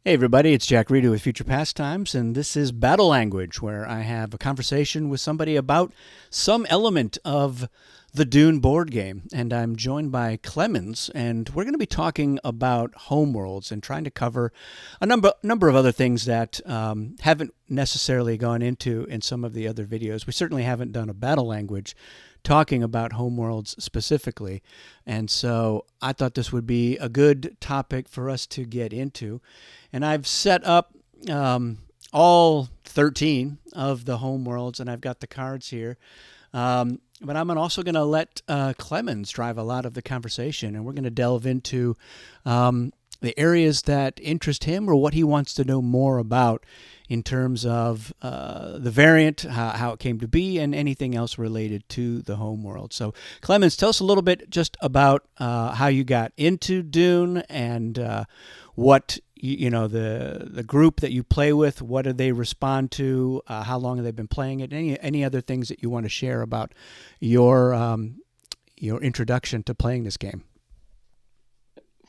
Hey everybody, it's Jack Reedy with Future Pastimes, and this is Battle Language, where I have a conversation with somebody about some element of the Dune board game. And I'm joined by Clemens, and we're going to be talking about Homeworlds and trying to cover a number of other things that haven't necessarily gone into in some of the other videos. We certainly haven't done a Battle Language talking about Homeworlds specifically. And so I thought this would be a good topic for us to get into. And I've set up all 13 of the Homeworlds, and I've got the cards here. But I'm also going to let Clemens drive a lot of the conversation, and we're going to delve into the areas that interest him or what he wants to know more about in terms of the variant, how it came to be, and anything else related to the Homeworld. So, Clemens, tell us a little bit just about how you got into Dune and what the group that you play with. What do they respond to? How long have they been playing it? Any other things that you want to share about your introduction to playing this game?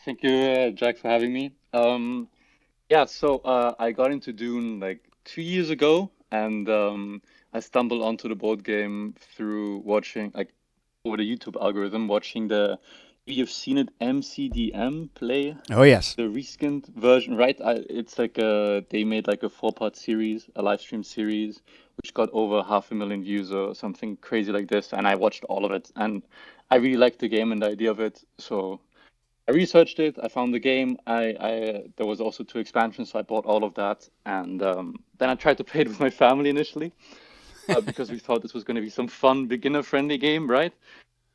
Thank you, Jack, for having me. So I got into Dune like 2 years ago, and I stumbled onto the board game through watching, like, over the YouTube algorithm, watching you've seen it, MCDM play Oh yes. the reskinned version, right? It's like they made like a four-part series, a live stream series, which got over 500,000 views or something crazy like this, and I watched all of it, and I really liked the game and the idea of it, so. I researched it. I found the game. I there was also two expansions, so I bought all of that, and then I tried to play it with my family initially because we thought this was going to be some fun, beginner-friendly game, right?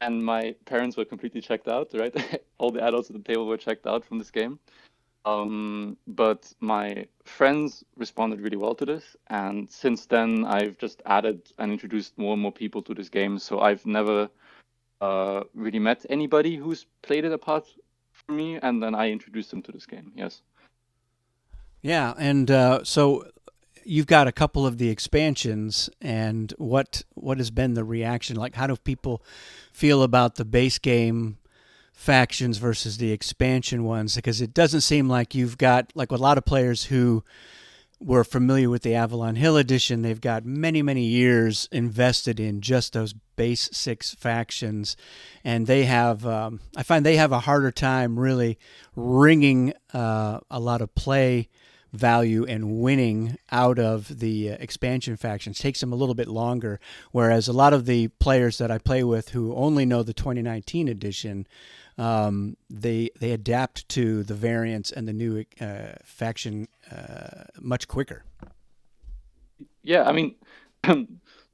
And my parents were completely checked out, right? All the adults at the table were checked out from this game. But my friends responded really well to this, and since then I've just added and introduced more and more people to this game. So I've never really met anybody who's played it apart from me, and then I introduced them to this game. Yes. Yeah, and so you've got a couple of the expansions, and what has been the reaction? Like, how do people feel about the base game factions versus the expansion ones? Because it doesn't seem like you've got, like, with a lot of players who were familiar with the Avalon Hill edition, they've got many years invested in just those base six factions, and they have I find they have a harder time really wringing a lot of play value and winning out of the expansion factions. Takes them a little bit longer, whereas a lot of the players that I play with who only know the 2019 edition, they adapt to the variants and the new faction much quicker. Yeah, I mean, so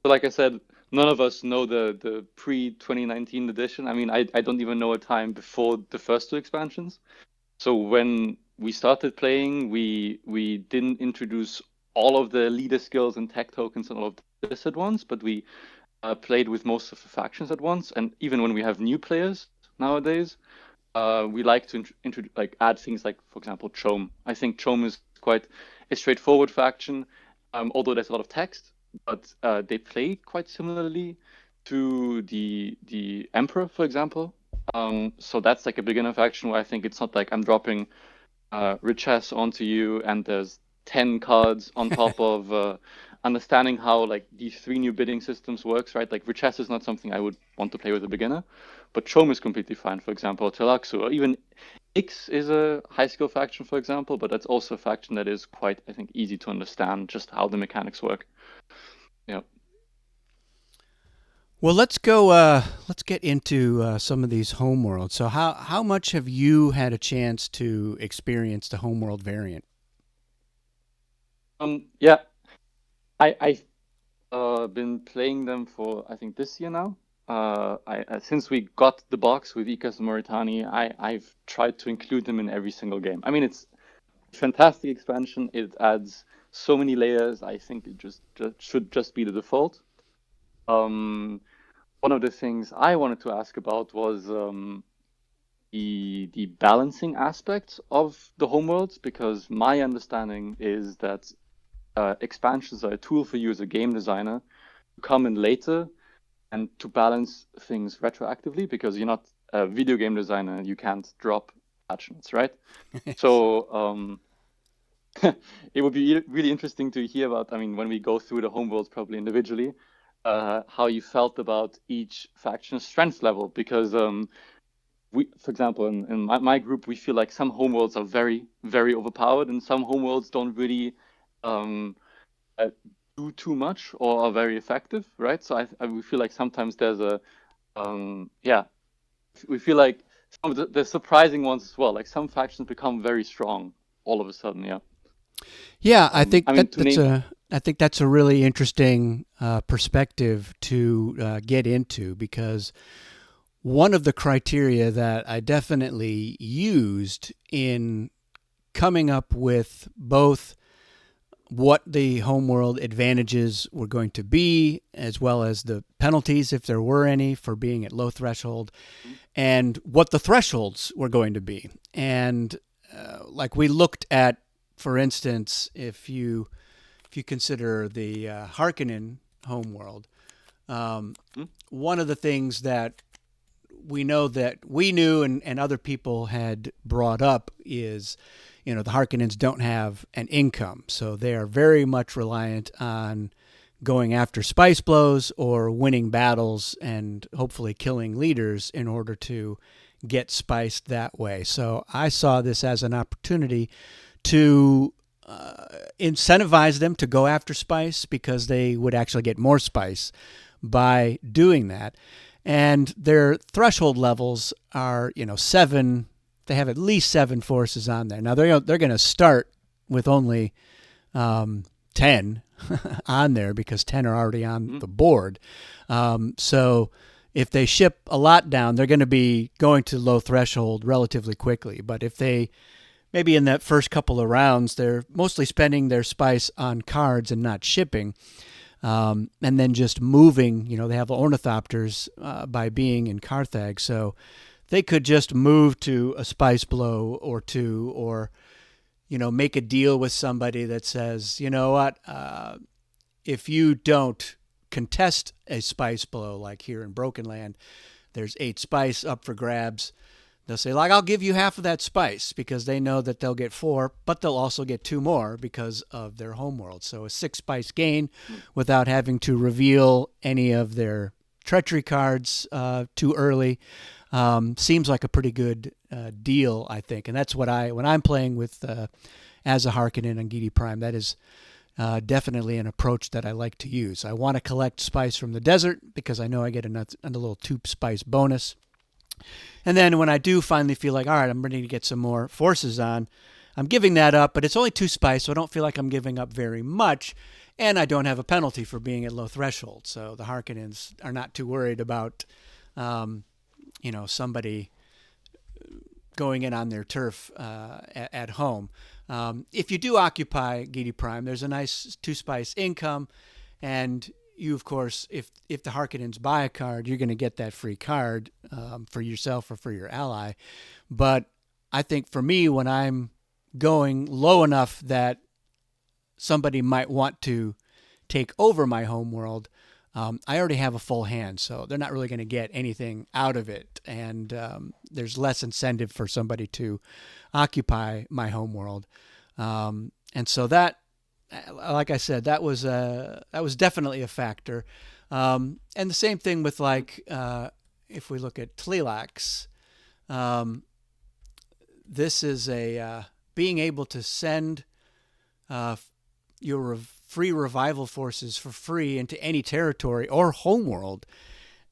like I said, none of us know the pre-2019 edition. I mean, I don't even know a time before the first two expansions. So when we started playing, we didn't introduce all of the leader skills and tech tokens and all of this at once, but we played with most of the factions at once. And even when we have new players nowadays, we like to like add things like, for example, Chom. I think Chom is quite a straightforward faction, although there's a lot of text, but they play quite similarly to the Emperor, for example. So that's like a beginner faction where I think it's not like I'm dropping Richese onto you and there's 10 cards on top of understanding how like these three new bidding systems works, right? Like Richese is not something I would want to play with a beginner, but Chom is completely fine, for example, Tleilaxu, or even Ix is a high skill faction, for example, but that's also a faction that is quite, I think, easy to understand just how the mechanics work. Yeah. Well, let's go. Let's get into some of these homeworlds. So, how much have you had a chance to experience the homeworld variant? Yeah, I've been playing them for I think this year now. Since we got the box with Ecaz and Moritani, I've tried to include them in every single game. I mean, it's a fantastic expansion. It adds so many layers. I think it just should just be the default. Um, One of the things I wanted to ask about was the balancing aspects of the homeworlds, because my understanding is that expansions are a tool for you as a game designer to come in later and to balance things retroactively, because you're not a video game designer, you can't drop patch notes, right? Yes. So it would be really interesting to hear about. I mean, when we go through the homeworlds, probably individually, how you felt about each faction's strength level. Because for example, in my group, we feel like some homeworlds are very, very overpowered, and some homeworlds don't really um, uh, do too much or are very effective, right? So we feel like sometimes there's yeah, we feel like some of the surprising ones as well. Like some factions become very strong all of a sudden. Yeah. Yeah, I I think mean, to name. I think that's a really interesting perspective to get into, because one of the criteria that I definitely used in coming up with both what the homeworld advantages were going to be, as well as the penalties, if there were any, for being at low threshold, and what the thresholds were going to be. And like we looked at, for instance, if you consider the Harkonnen homeworld, Hmm? one of the things that we know that we knew and other people had brought up is, the Harkonnens don't have an income, so they are very much reliant on going after spice blows or winning battles and hopefully killing leaders in order to get spice that way. So I saw this as an opportunity to incentivize them to go after spice, because they would actually get more spice by doing that. And their threshold levels are, 7. They have at least 7 forces on there. Now they're going to start with only 10 on there, because 10 are already on Hmm? the board. So if they ship a lot down, they're going to be going to low threshold relatively quickly. But if they maybe in that first couple of rounds, they're mostly spending their spice on cards and not shipping. And then just moving, they have ornithopters by being in Carthage. So they could just move to a spice blow or two, or, make a deal with somebody that says, you know what, if you don't contest a spice blow, like here in Broken Land, there's 8 spice up for grabs. They'll say, like, I'll give you half of that spice, because they know that they'll get 4, but they'll also get 2 more because of their homeworld. So a 6 spice gain without having to reveal any of their treachery cards too early seems like a pretty good deal, I think. And that's what when I'm playing with as a Harkonnen on Gidi Prime, that is definitely an approach that I like to use. I want to collect spice from the desert because I know I get a little 2 spice bonus. And then when I do finally feel like, all right, I'm ready to get some more forces on, I'm giving that up, but it's only 2 spice, so I don't feel like I'm giving up very much. And I don't have a penalty for being at low threshold. So the Harkonnens are not too worried about, somebody going in on their turf at home. If you do occupy Gidi Prime, there's a nice 2 spice income, and you, of course, if the Harkonnens buy a card, you're going to get that free card for yourself or for your ally. But I think for me, when I'm going low enough that somebody might want to take over my homeworld, I already have a full hand, so they're not really going to get anything out of it, and there's less incentive for somebody to occupy my homeworld. And so that, like I said, that was definitely a factor. And the same thing with, like, if we look at Tleilaxu, this is a being able to send your free revival forces for free into any territory or homeworld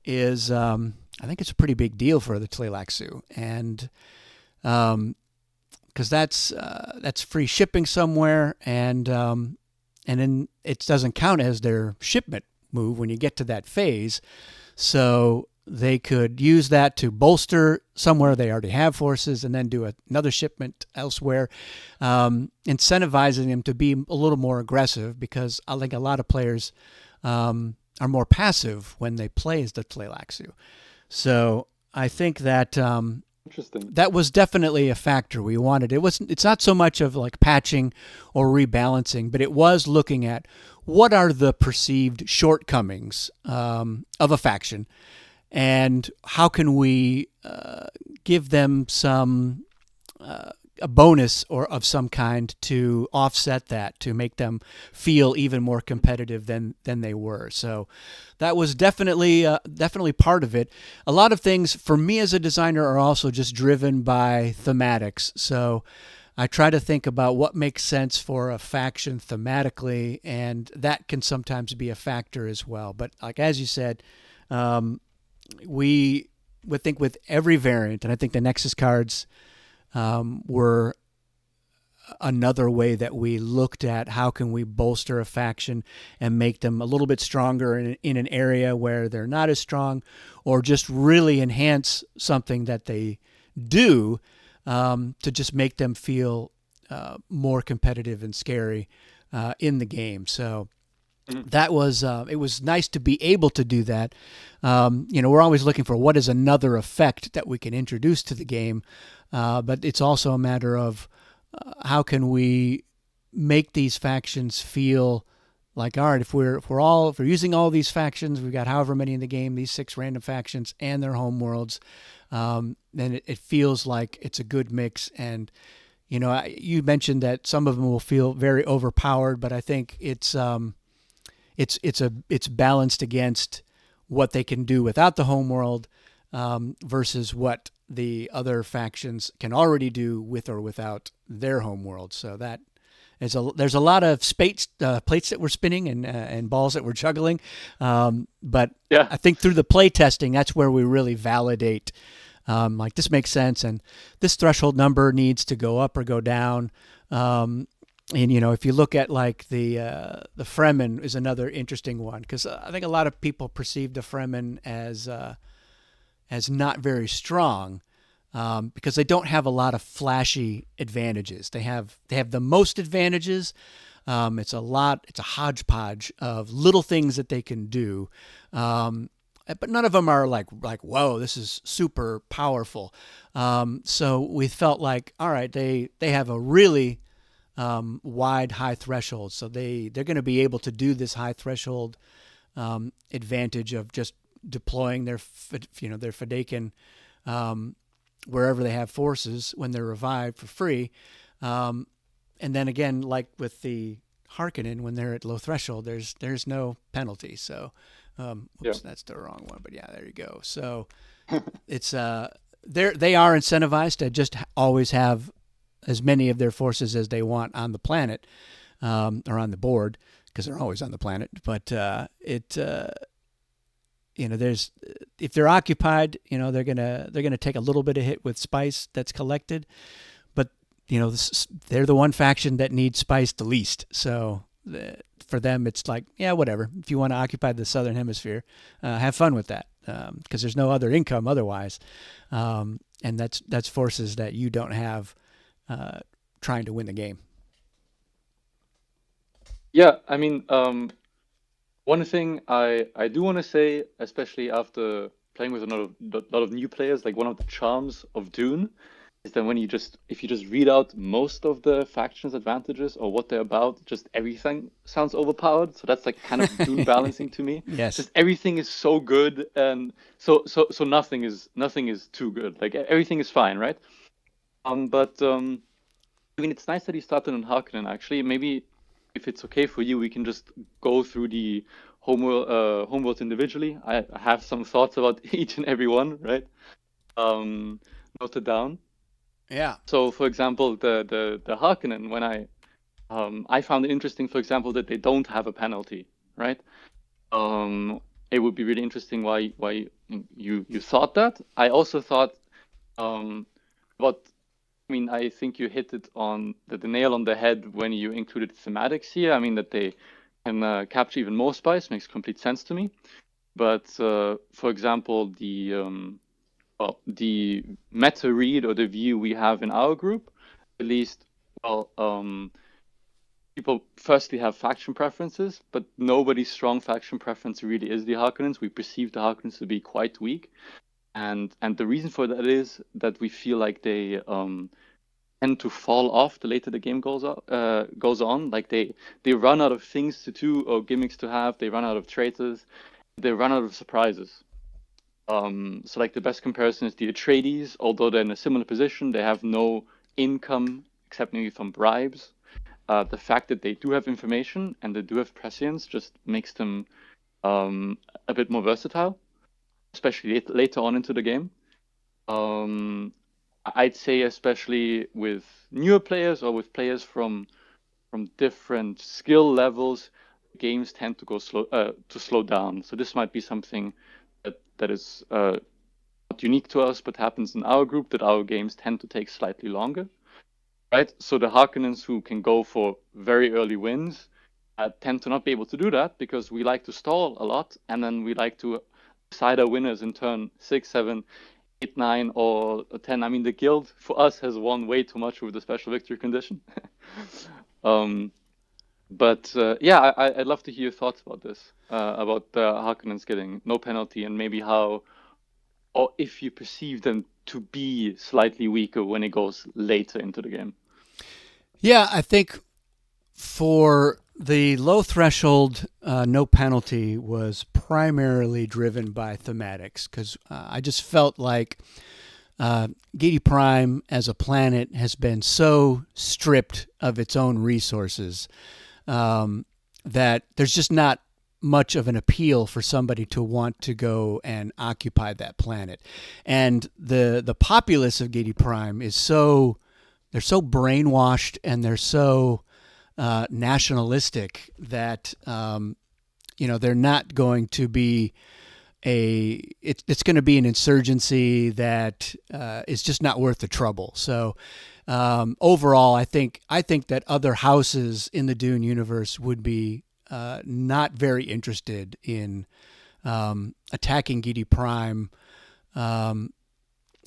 is, I think it's a pretty big deal for the Tleilaxu, and because that's free shipping somewhere, and then it doesn't count as their shipment move when you get to that phase. So they could use that to bolster somewhere they already have forces, and then do another shipment elsewhere, incentivizing them to be a little more aggressive, because I think a lot of players are more passive when they play as the Tleilaxu. So I think that Interesting. that was definitely a factor we wanted. It's not so much of like patching or rebalancing, but it was looking at what are the perceived shortcomings of a faction, and how can we give them some a bonus or of some kind to offset that, to make them feel even more competitive than they were. So that was definitely part of it. A lot of things for me as a designer are also just driven by thematics. So I try to think about what makes sense for a faction thematically, and that can sometimes be a factor as well. But like as you said, we would think with every variant, and I think the Nexus cards were another way that we looked at how can we bolster a faction and make them a little bit stronger in an area where they're not as strong, or just really enhance something that they do to just make them feel more competitive and scary in the game. So that was it was nice to be able to do that. We're always looking for what is another effect that we can introduce to the game, but it's also a matter of how can we make these factions feel like, all right, if we're using all these factions, we've got however many in the game, these 6 random factions and their homeworlds, then it feels like it's a good mix. And you mentioned that some of them will feel very overpowered, but I think it's balanced against what they can do without the homeworld versus what the other factions can already do with or without their homeworld. So that there's a lot of plates that we're spinning and balls that we're juggling. But Yeah. I think through the play testing, that's where we really validate like this makes sense, and this threshold number needs to go up or go down. And if you look at like the Fremen is another interesting one, because I think a lot of people perceive the Fremen as not very strong because they don't have a lot of flashy advantages. They have the most advantages. It's a hodgepodge of little things that they can do. But none of them are like whoa, this is super powerful. So we felt like, all right, they have a really wide high threshold, so they're going to be able to do this high threshold advantage of just deploying their Fadakin wherever they have forces when they're revived for free, and then again, like with the Harkonnen, when they're at low threshold, there's no penalty. So oops, that's the wrong one, but yeah, there you go. So it's they are incentivized to just always have as many of their forces as they want on the planet or on the board, because they're always on the planet. But there's, if they're occupied, they're gonna take a little bit of hit with spice that's collected, but they're the one faction that needs spice the least. So for them, it's like, yeah, whatever. If you want to occupy the southern hemisphere, have fun with that, because there's no other income otherwise, and that's forces that you don't have trying to win the game. Yeah, I mean, one thing I do want to say, especially after playing with a lot of new players, like one of the charms of Dune is that if you just read out most of the factions' advantages or what they're about, just everything sounds overpowered. So that's like kind of Dune balancing to me. Yes. Just everything is so good, and so nothing is too good. Like everything is fine, right? But I mean, it's nice that you started on Harkonnen. Actually, maybe if it's okay for you, we can just go through the homeworlds individually. I have some thoughts about each and every one, right? Noted down. Yeah. So, for example, the Harkonnen, when I found it interesting, for example, that they don't have a penalty, right? It would be really interesting why you thought that. I also thought what I mean, I think you hit it on the nail on the head when you included thematics here. I mean, that they can capture even more spice makes complete sense to me. But for example, the meta read or the view we have in our group, at least, well, people firstly have faction preferences, but nobody's strong faction preference really is the Harkonnens. We perceive the Harkonnens to be quite weak, and the reason for that is that we feel like they tend to fall off the later the game goes on. Like they run out of things to do or gimmicks to have. They run out of traitors. They run out of surprises. So like the best comparison is the Atreides. Although they're in a similar position, they have no income, except maybe from bribes. The fact that they do have information and they do have prescience just makes them a bit more versatile, especially later on into the game. I'd say especially with newer players or with players from different skill levels, games tend to go slow down. So this might be something that is not unique to us, but happens in our group, that our games tend to take slightly longer. Right? So the Harkonnens who can go for very early wins tend to not be able to do that because we like to stall a lot, and then we like to decide our winners in turn 6, 7, 8, 9, or 10. I mean, the guild for us has won way too much with the special victory condition. But yeah, I'd love to hear your thoughts about this, about the Harkonnens getting no penalty, and maybe how, or if you perceive them to be slightly weaker when it goes later into the game. Yeah, I think for the low threshold, no penalty was primarily driven by thematics, because I just felt like Giedi Prime as a planet has been so stripped of its own resources that there's just not much of an appeal for somebody to want to go and occupy that planet. And the populace of Giedi Prime is they're so brainwashed, and they're so nationalistic that they're not going to be it's going to be an insurgency that is just not worth the trouble. So overall, I think that other houses in the Dune universe would be not very interested in attacking Giedi Prime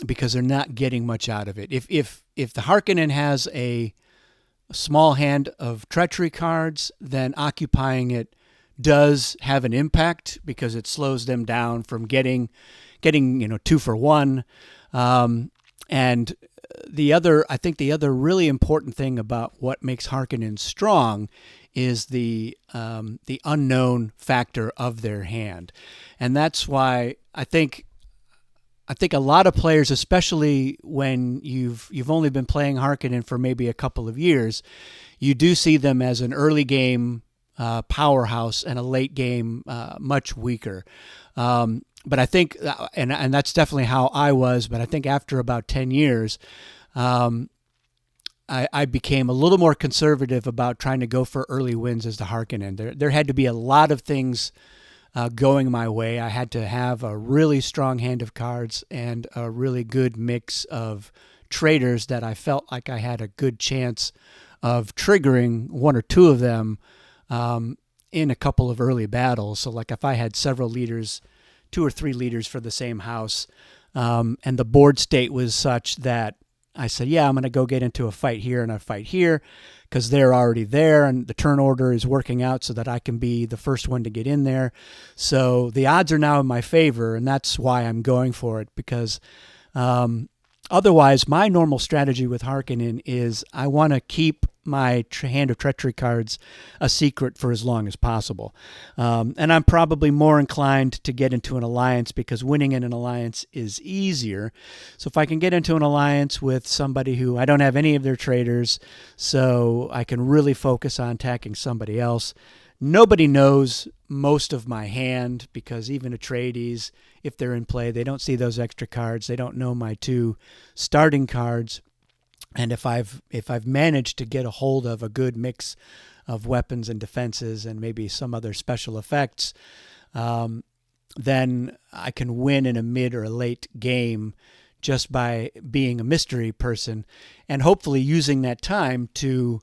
because they're not getting much out of it. If the Harkonnen has a small hand of treachery cards, then occupying it does have an impact because it slows them down from getting 2 for 1. And I think the other really important thing about what makes Harkonnen strong is the unknown factor of their hand, and that's why I think a lot of players, especially when you've only been playing Harkonnen for maybe a couple of years, you do see them as an early game powerhouse and a late game much weaker. But I think, and that's definitely how I was, but I think after about 10 years, I became a little more conservative about trying to go for early wins as the Harkonnen. There had to be a lot of things going my way. I had to have a really strong hand of cards and a really good mix of traders that I felt like I had a good chance of triggering 1 or 2 of them in a couple of early battles. So like if I had several leaders, 2 or 3 leaders for the same house, and the board state was such that I said, yeah, I'm going to go get into a fight here and a fight here because they're already there and the turn order is working out so that I can be the first one to get in there. So the odds are now in my favor, and that's why I'm going for it, because otherwise my normal strategy with Harkonnen is I want to keep my hand of treachery cards a secret for as long as possible. And I'm probably more inclined to get into an alliance because winning in an alliance is easier. So if I can get into an alliance with somebody who I don't have any of their traders, so I can really focus on attacking somebody else. Nobody knows most of my hand because even Atreides, if they're in play, they don't see those extra cards. They don't know my 2 starting cards. And if I've managed to get a hold of a good mix of weapons and defenses and maybe some other special effects, then I can win in a mid or a late game just by being a mystery person and hopefully using that time to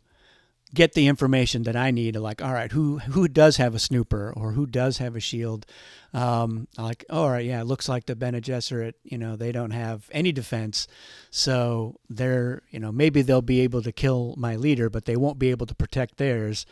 get the information that I need. Like, all right, who does have a snooper or who does have a shield? Like, all right, yeah, it looks like the Bene Gesserit, they don't have any defense. So they're, maybe they'll be able to kill my leader, but they won't be able to protect theirs.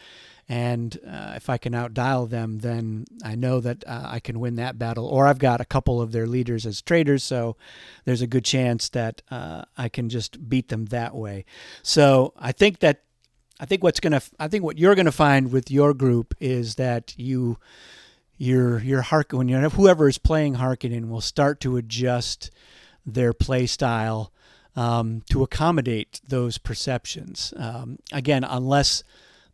And if I can outdial them, then I know that I can win that battle. Or I've got a couple of their leaders as traders, so there's a good chance that I can just beat them that way. So I think what you're gonna find with your group is that your Harkonnen, whoever is playing Harkonnen will start to adjust their play style to accommodate those perceptions. Again, unless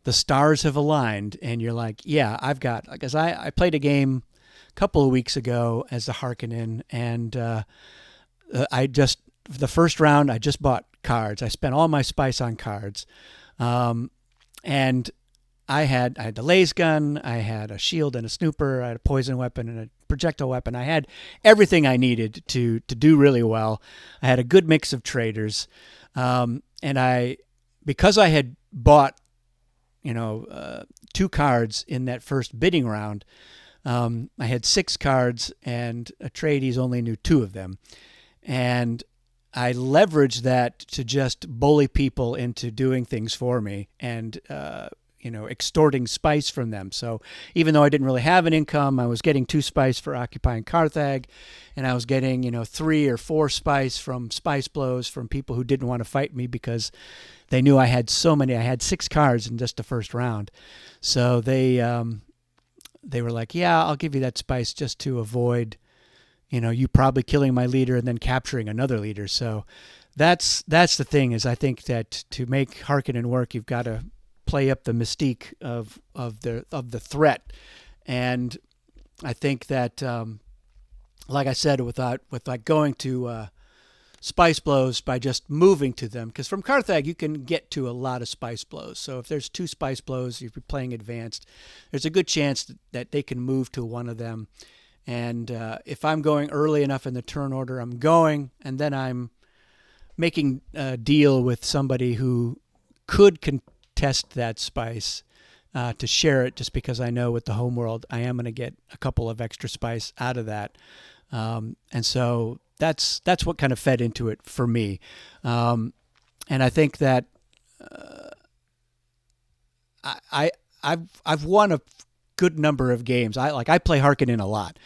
the stars have aligned and you're like, yeah, I've got, because I played a game a couple of weeks ago as the Harkonnen, and I just, the first round, I just bought cards. I spent all my spice on cards. And I had the laser gun, I had a shield and a snooper, I had a poison weapon and a projectile weapon. I had everything I needed to do really well. I had a good mix of traders, and because I had bought two cards in that first bidding round. I had six cards, and Atreides only knew two of them, and I leveraged that to just bully people into doing things for me and extorting spice from them. So even though I didn't really have an income, I was getting 2 spice for occupying Carthage, and I was getting 3 or 4 spice from spice blows from people who didn't want to fight me because they knew I had so many. I had 6 cards in just the first round, so they were like, "Yeah, I'll give you that spice just to avoid." You probably killing my leader and then capturing another leader. So that's the thing, is I think that to make Harkonnen work, you've got to play up the mystique of the threat. And I think that, like I said, with like going to spice blows by just moving to them, because from Carthage you can get to a lot of spice blows. So if there's 2 spice blows, if you're playing advanced, there's a good chance that they can move to one of them. And if I'm going early enough in the turn order, I'm going, and then I'm making a deal with somebody who could contest that spice to share it, just because I know with the homeworld I am going to get a couple of extra spice out of that. And so that's what kind of fed into it for me. And I think that I've won a good number of games. I play Harkonnen a lot,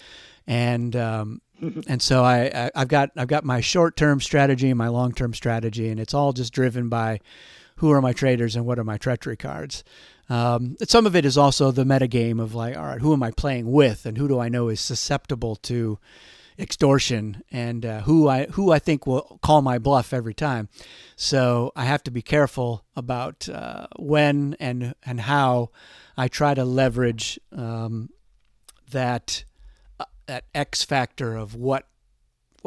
and and so I've got my short term strategy and my long term strategy, and it's all just driven by who are my traders and what are my treachery cards. Some of it is also the meta game of like, all right, who am I playing with, and who do I know is susceptible to extortion, and who I think will call my bluff every time. So I have to be careful about when and how I try to leverage that X factor of what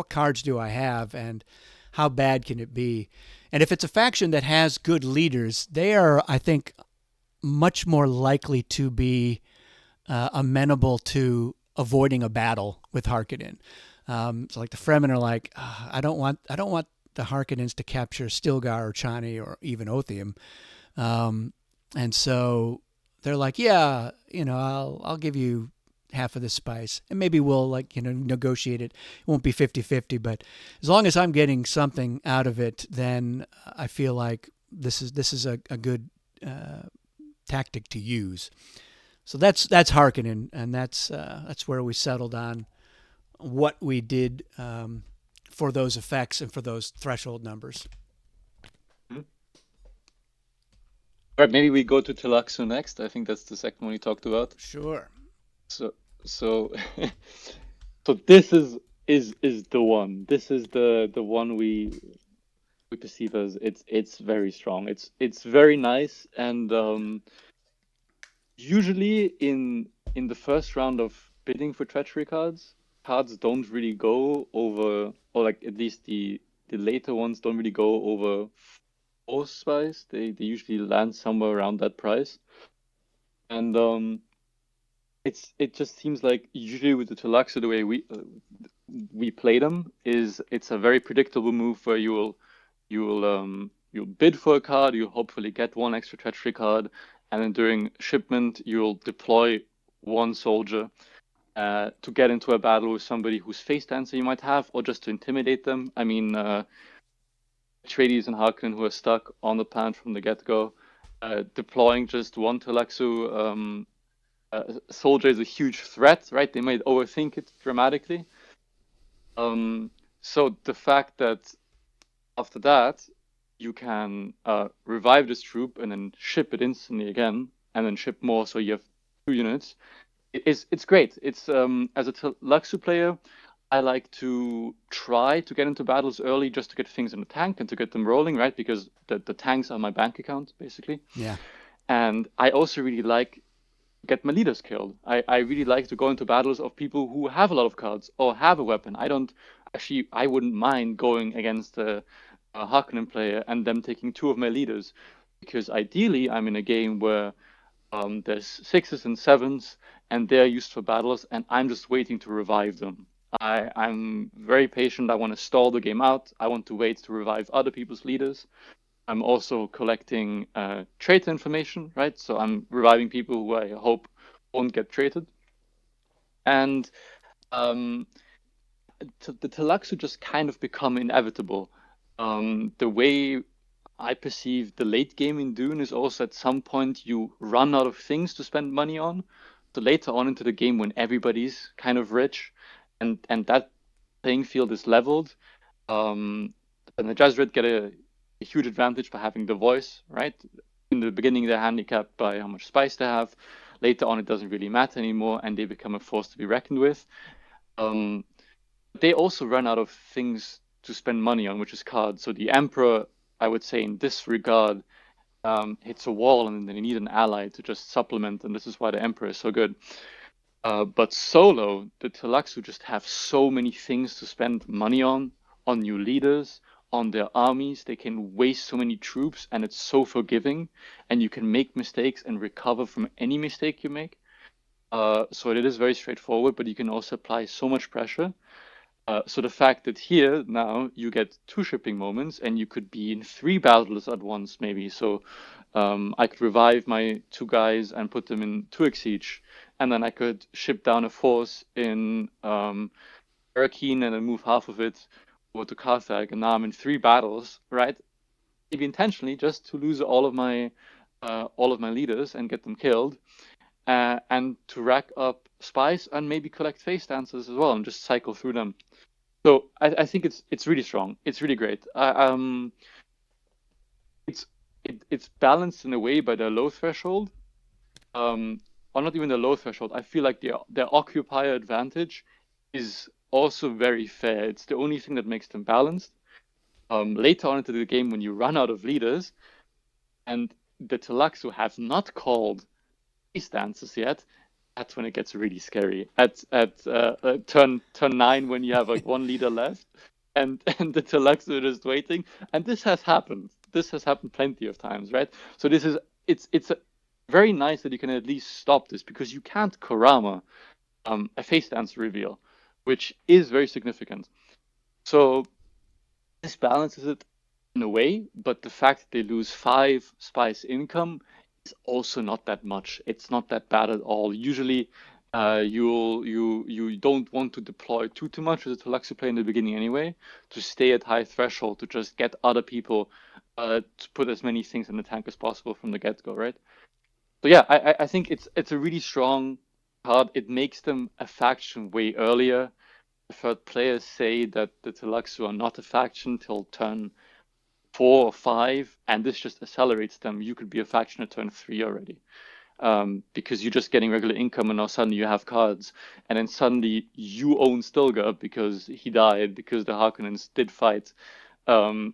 cards do I have and how bad can it be. And if it's a faction that has good leaders, they are, I think, much more likely to be amenable to avoiding a battle with Harkonnen. So like the Fremen are like, I don't want the Harkonnens to capture Stilgar or Chani or even Othium, and so they're like, yeah, I'll give you half of the spice, and maybe we'll negotiate it. It won't be 50-50, but as long as I'm getting something out of it, then I feel like this is a good tactic to use. So that's Harkonnen, and that's where we settled on what we did for those effects and for those threshold numbers. All right, maybe we go to Tleilaxu next. I think that's the second one you talked about. Sure. So so this is the one. This is the one we perceive as it's very strong. It's very nice, and usually in the first round of bidding for treachery cards don't really go over, or like at least the later ones don't really go over 4 spice. They usually land somewhere around that price, and it just seems like usually with the Tleilaxu, the way we play them is it's a very predictable move where you'll bid for a card, you'll hopefully get 1 extra treachery card, and then during shipment you'll deploy 1 soldier to get into a battle with somebody whose face dancer you might have, or just to intimidate them. I mean, Atreides and Harkonnen who are stuck on the planet from the get-go, deploying just 1 Tleilaxu soldier is a huge threat, right? They might overthink it dramatically. So the fact that after that you can revive this troop and then ship it instantly again, and then ship more, so you have 2 units. It's great. It's as a Tleilaxu player, I like to try to get into battles early just to get things in the tank and to get them rolling, right? Because the tanks are my bank account, basically. Yeah. And I also really like to get my leaders killed. I really like to go into battles of people who have a lot of cards or have a weapon. I don't actually, I wouldn't mind going against a Harkonnen player and them taking two of my leaders. Because ideally, I'm in a game where there's sixes and sevens, and they're used for battles, and I'm just waiting to revive them. I'm very patient. I want to stall the game out. I want to wait to revive other people's leaders. I'm also collecting trait information, right? So I'm reviving people who I hope won't get traded. And um, the Tleilaxu just kind of become inevitable. The way I perceive the late game in Dune is also at some point you run out of things to spend money on. So later on into the game, when everybody's kind of rich, and that playing field is leveled, and the Gesserit get a huge advantage by having the voice, right? In the beginning, they're handicapped by how much spice they have. Later on, it doesn't really matter anymore, and they become a force to be reckoned with. Um, they also run out of things to spend money on, which is cards. So the Emperor, I would say, in this regard, hits a wall, and they need an ally to just supplement, and this is why the Emperor is so good. But solo, the Tleilaxu just have so many things to spend money on new leaders, on their armies. They can waste so many troops, and it's so forgiving, and you can make mistakes and recover from any mistake you make. So it is very straightforward, but you can also apply so much pressure. So the fact that here now you get two shipping moments and you could be in three battles at once, maybe. So I could revive my two guys and put them in 2x each, and then I could ship down a force in Arrakis and then move half of it over to Carthage, and now I'm in three battles, right? Maybe intentionally, just to lose all of my leaders and get them killed, and to rack up spice and maybe collect face dances as well and just cycle through them. So I think it's really strong. It's really great. It's it's balanced in a way by the low threshold, um, or not even the low threshold. I feel like their occupier advantage is also very fair. It's the only thing that makes them balanced. Later on into the game, when you run out of leaders, and the Tleilaxu have not called these dances yet, that's when it gets really scary. At turn 9, when you have like one leader left, and and the Tleilaxu are just waiting, and this has happened. This has happened plenty of times, right? So this is it's very nice that you can at least stop this because you can't Kurama a face dance reveal, which is very significant. So this balances it in a way, but the fact that they lose 5 spice income is also not that much. It's not that bad at all. Usually, you don't want to deploy too much as a Tleilaxu play in the beginning anyway, to stay at high threshold to just get other people to put as many things in the tank as possible from the get go, right? So yeah, I think it's a really strong card. It makes them a faction way earlier. I've heard players say that the Tleilaxu are not a faction till turn 4 or 5, and this just accelerates them. You could be a faction at turn 3 already, because you're just getting regular income, and now suddenly you have cards, and then suddenly you own Stilgar because he died, because the Harkonnens um,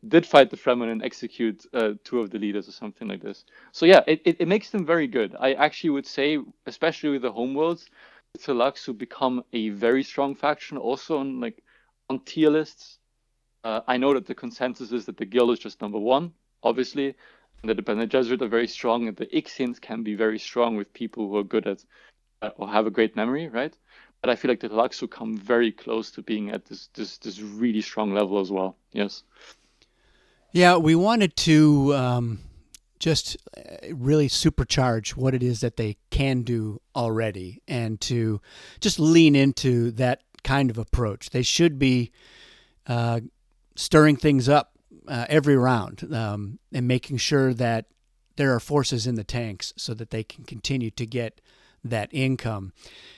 did fight the Fremen and execute two of the leaders or something like this. So yeah, it makes them very good. I actually would say, especially with the Homeworlds, the Tleilaxu become a very strong faction also on tier lists. I know that the consensus is that the guild is just number one, obviously, and that the Bene Gesserit are very strong, and the Ixians can be very strong with people who are good at or have a great memory, right? But I feel like the Tleilaxu come very close to being at this really strong level as well. Yes. Yeah, we wanted to just really supercharge what it is that they can do already and to just lean into that kind of approach. They should be stirring things up every round and making sure that there are forces in the tanks so that they can continue to get that income.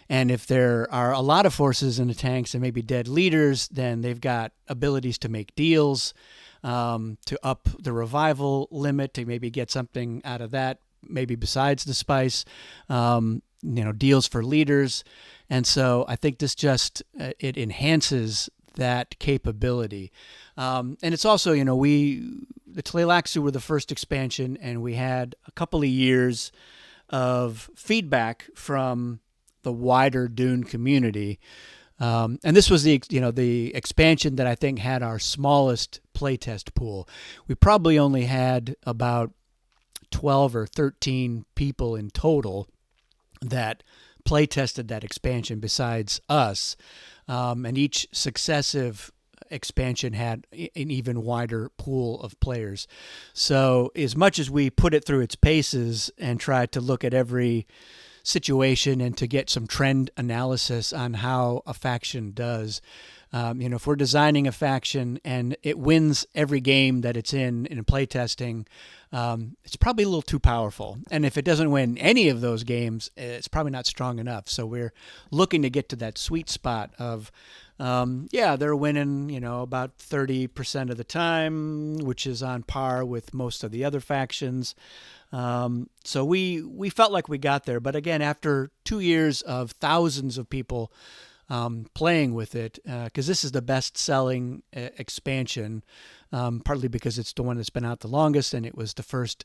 And if there are a lot of forces in the tanks and maybe dead leaders, then they've got abilities to make deals, to up the revival limit, to maybe get something out of that, maybe besides the spice. deals for leaders. And so I think this just it enhances that capability. And it's also, the Tleilaxu were the first expansion, and we had a couple of years of feedback from the wider Dune community. And this was the expansion that I think had our smallest playtest pool. We probably only had about 12 or 13 people in total that play tested that expansion besides us, and each successive expansion had an even wider pool of players. So as much as we put it through its paces and tried to look at every situation and to get some trend analysis on how a faction does, if we're designing a faction and it wins every game that it's in playtesting, it's probably a little too powerful. And if it doesn't win any of those games, it's probably not strong enough. So we're looking to get to that sweet spot of, they're winning, about 30% of the time, which is on par with most of the other factions. So we felt like we got there. But again, after 2 years of thousands of people playing with it, because this is the best-selling expansion, partly because it's the one that's been out the longest, and it was the first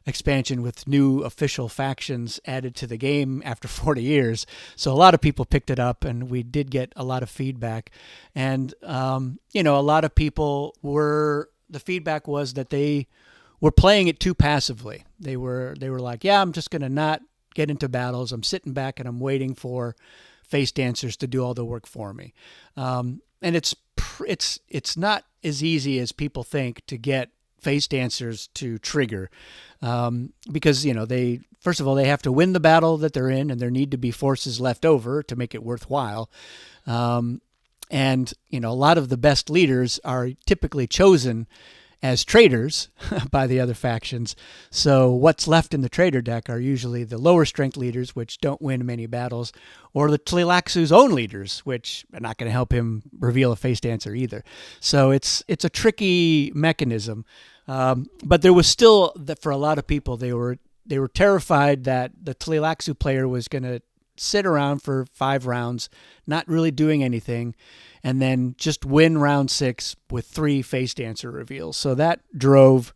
expansion with new official factions added to the game after 40 years. So a lot of people picked it up, and we did get a lot of feedback. And, a lot of people the feedback was that they were playing it too passively. They were like, I'm just going to not get into battles. I'm sitting back and I'm waiting for face dancers to do all the work for me. And it's not as easy as people think to get face dancers to trigger, because they first of all they have to win the battle that they're in, and there need to be forces left over to make it worthwhile. And a lot of the best leaders are typically chosen as traitors by the other factions. So what's left in the traitor deck are usually the lower strength leaders, which don't win many battles, or the Tleilaxu's own leaders, which are not going to help him reveal a face dancer either. So it's a tricky mechanism. But there was still, that for a lot of people, they were terrified that the Tleilaxu player was going to sit around for 5 rounds, not really doing anything, and then just win round 6 with 3 face dancer reveals. So that drove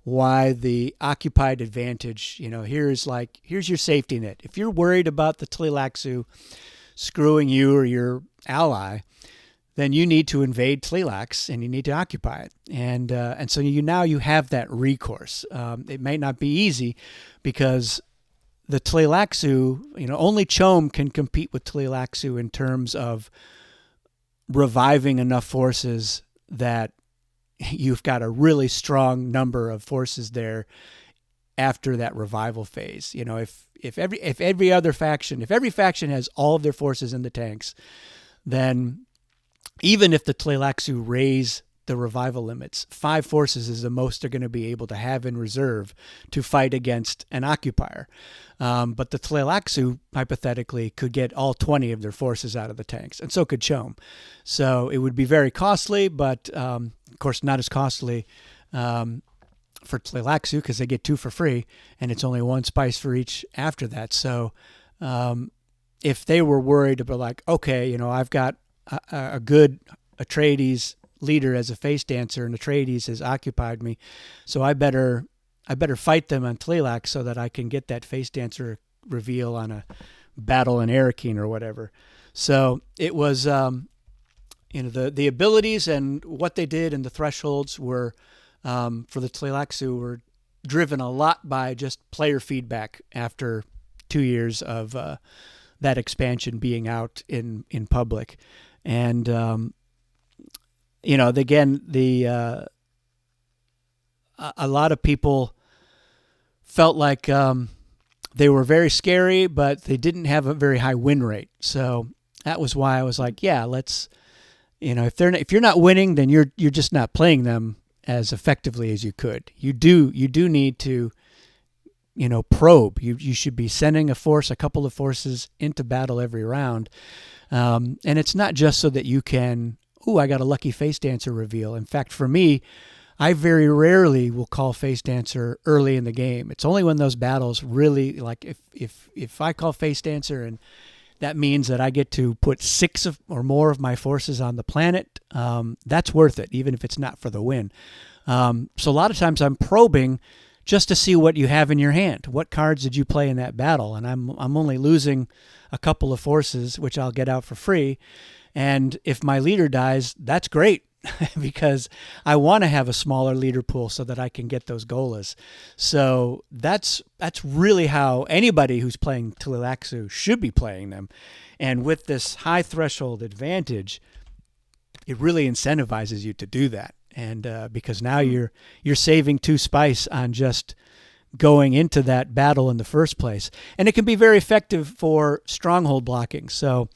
why the occupied advantage, here's your safety net. If you're worried about the Tleilaxu screwing you or your ally, then you need to invade Tleilax and you need to occupy it. And so you have that recourse. It may not be easy because the Tleilaxu, only Chom can compete with Tleilaxu in terms of reviving enough forces that you've got a really strong number of forces there after that revival phase. If every faction has all of their forces in the tanks, then even if the Tleilaxu raise the revival limits, 5 forces is the most they're going to be able to have in reserve to fight against an occupier. But the Tleilaxu, hypothetically, could get all 20 of their forces out of the tanks, and so could Chom. So it would be very costly, but of course not as costly for Tleilaxu because they get 2 for free, and it's only 1 spice for each after that. So if they were worried about, like, okay, I've got a good Atreides leader as a face dancer, and Atreides has occupied me, so I better fight them on Tleilax so that I can get that face dancer reveal on a battle in Arrakis or whatever. So it was, the abilities and what they did and the thresholds were, for the Tleilaxu, were driven a lot by just player feedback after 2 years of that expansion being out in public. And, again, a lot of people felt like they were very scary, but they didn't have a very high win rate. So that was why I was like, let's, if you're not winning, then you're just not playing them as effectively as you could. You do need to, probe. You should be sending a couple of forces into battle every round. And it's not just so that you can, I got a lucky face dancer reveal. In fact, for me, I very rarely will call Face Dancer early in the game. It's only when those battles really, like if I call Face Dancer and that means that I get to put or more of my forces on the planet, that's worth it, even if it's not for the win. So a lot of times I'm probing just to see what you have in your hand. What cards did you play in that battle? And I'm only losing a couple of forces, which I'll get out for free. And if my leader dies, that's great because I want to have a smaller leader pool so that I can get those golas. So that's really how anybody who's playing Tleilaxu should be playing them. And with this high threshold advantage, it really incentivizes you to do that. And because now you're saving 2 spice on just going into that battle in the first place. And it can be very effective for stronghold blocking. So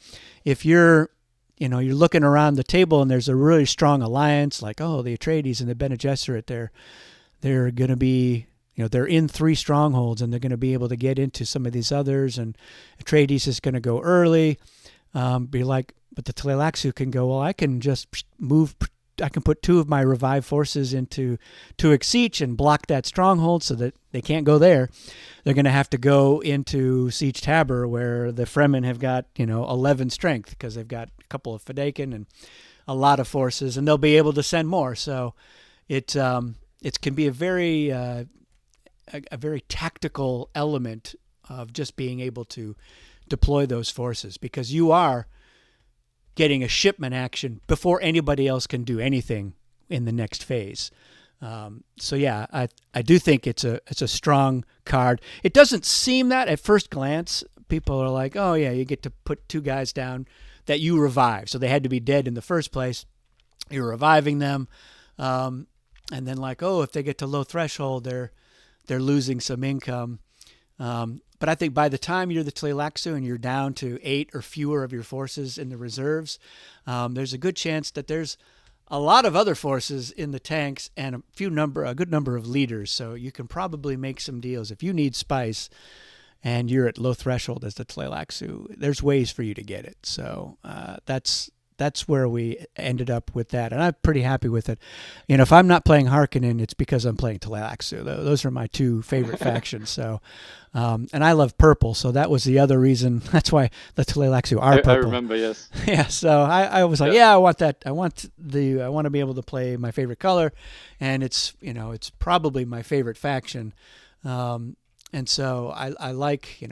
if you're looking around the table and there's a really strong alliance, like, oh, the Atreides and the Bene Gesserit, they're going to be, they're in 3 strongholds and they're going to be able to get into some of these others. And Atreides is going to go early. Be like, but the Tleilaxu can go, well, I can just I can put 2 of my revived forces into Siege and block that stronghold so that they can't go there. They're going to have to go into Siege Tabor where the Fremen have got, 11 strength because they've got a couple of Fedaykin and a lot of forces, and they'll be able to send more. So it can be a very tactical element of just being able to deploy those forces because you are getting a shipment action before anybody else can do anything in the next phase. So yeah, I do think it's a strong card. It doesn't seem that at first glance. People are like, oh yeah, you get to put 2 guys down that you revive. So they had to be dead in the first place. You're reviving them. And then like, oh, if they get to low threshold, they're losing some income. But I think by the time you're the Tleilaxu and you're down to 8 or fewer of your forces in the reserves, there's a good chance that there's a lot of other forces in the tanks and a good number of leaders. So you can probably make some deals. If you need spice and you're at low threshold as the Tleilaxu, there's ways for you to get it. So that's where we ended up with that, and I'm pretty happy with it. If I'm not playing Harkonnen, it's because I'm playing Tleilaxu. Those are my 2 favorite factions. So, and I love purple, so that was the other reason. That's why the Tleilaxu are purple. I remember, yes. Yeah. So I was like, yeah, I want that. I want to be able to play my favorite color, and it's probably my favorite faction. And so I like,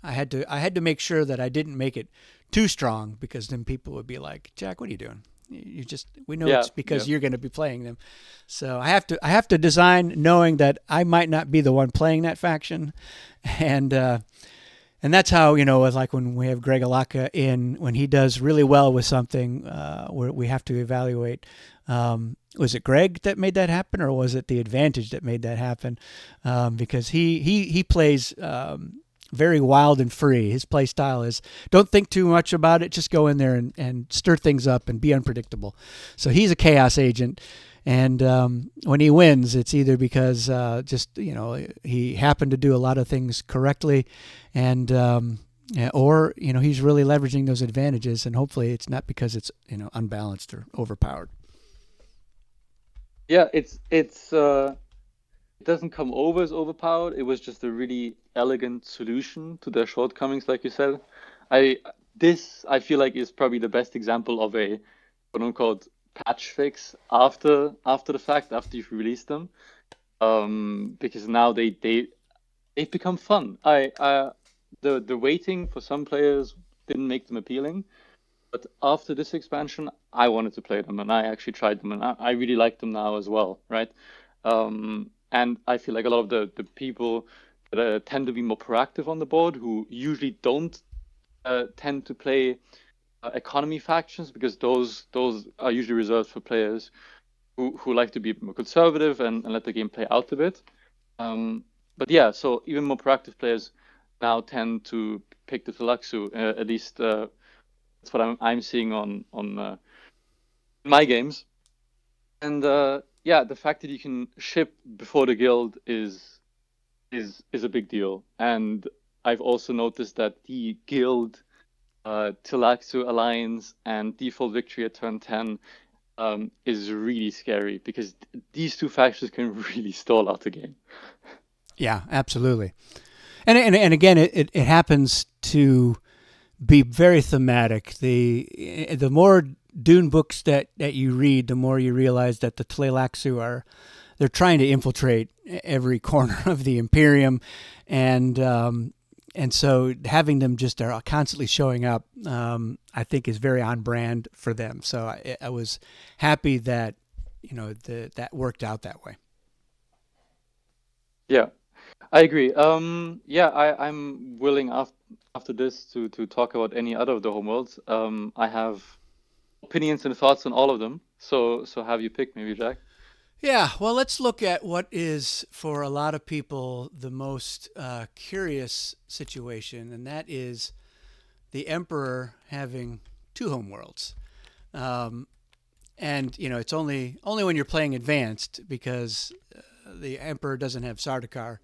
I had to make sure that I didn't make it too strong because then people would be like, Jack, what are you doing? We know it's because you're going to be playing them. So I have to design knowing that I might not be the one playing that faction. And that's how, like when we have Greg Alaka in, when he does really well with something, where we have to evaluate, was it Greg that made that happen or was it the advantage that made that happen? Because he plays, very wild and free. His play style is don't think too much about it. Just go in there and stir things up and be unpredictable. So he's a chaos agent. And when he wins, it's either because he happened to do a lot of things correctly and or he's really leveraging those advantages. And hopefully it's not because it's unbalanced or overpowered. Yeah, it doesn't come over as overpowered. It was just a really elegant solution to their shortcomings, like you said. I feel like is probably the best example of a quote unquote patch fix after the fact, after you've released them. Because now they've become fun. The waiting for some players didn't make them appealing. But after this expansion, I wanted to play them, and I actually tried them, and I really like them now as well, right? And I feel like a lot of the people that tend to be more proactive on the board, who usually don't tend to play economy factions, because those are usually reserved for players who like to be more conservative and let the game play out a bit. But yeah, so even more proactive players now tend to pick the Tleilaxu, at least. That's what I'm seeing on my games, and yeah, the fact that you can ship before the guild is a big deal. And I've also noticed that the guild, Tleilaxu alliance, and default victory at turn 10 is really scary because these two factions can really stall out the game. Yeah, absolutely. And again, it happens to be very thematic. The more Dune books that you read, the more you realize that the Tleilaxu they're trying to infiltrate every corner of the Imperium, and so having them just are constantly showing up, I think is very on brand for them. So I was happy that that worked out that way. Yeah, I agree. Yeah, I'm willing after this to talk about any other of the homeworlds. I have opinions and thoughts on all of them. So have you pick maybe, Jack? Yeah, well, let's look at what is, for a lot of people, the most curious situation, and that is the Emperor having two homeworlds. Um, and it's only when you're playing advanced, because the Emperor doesn't have Sardaukar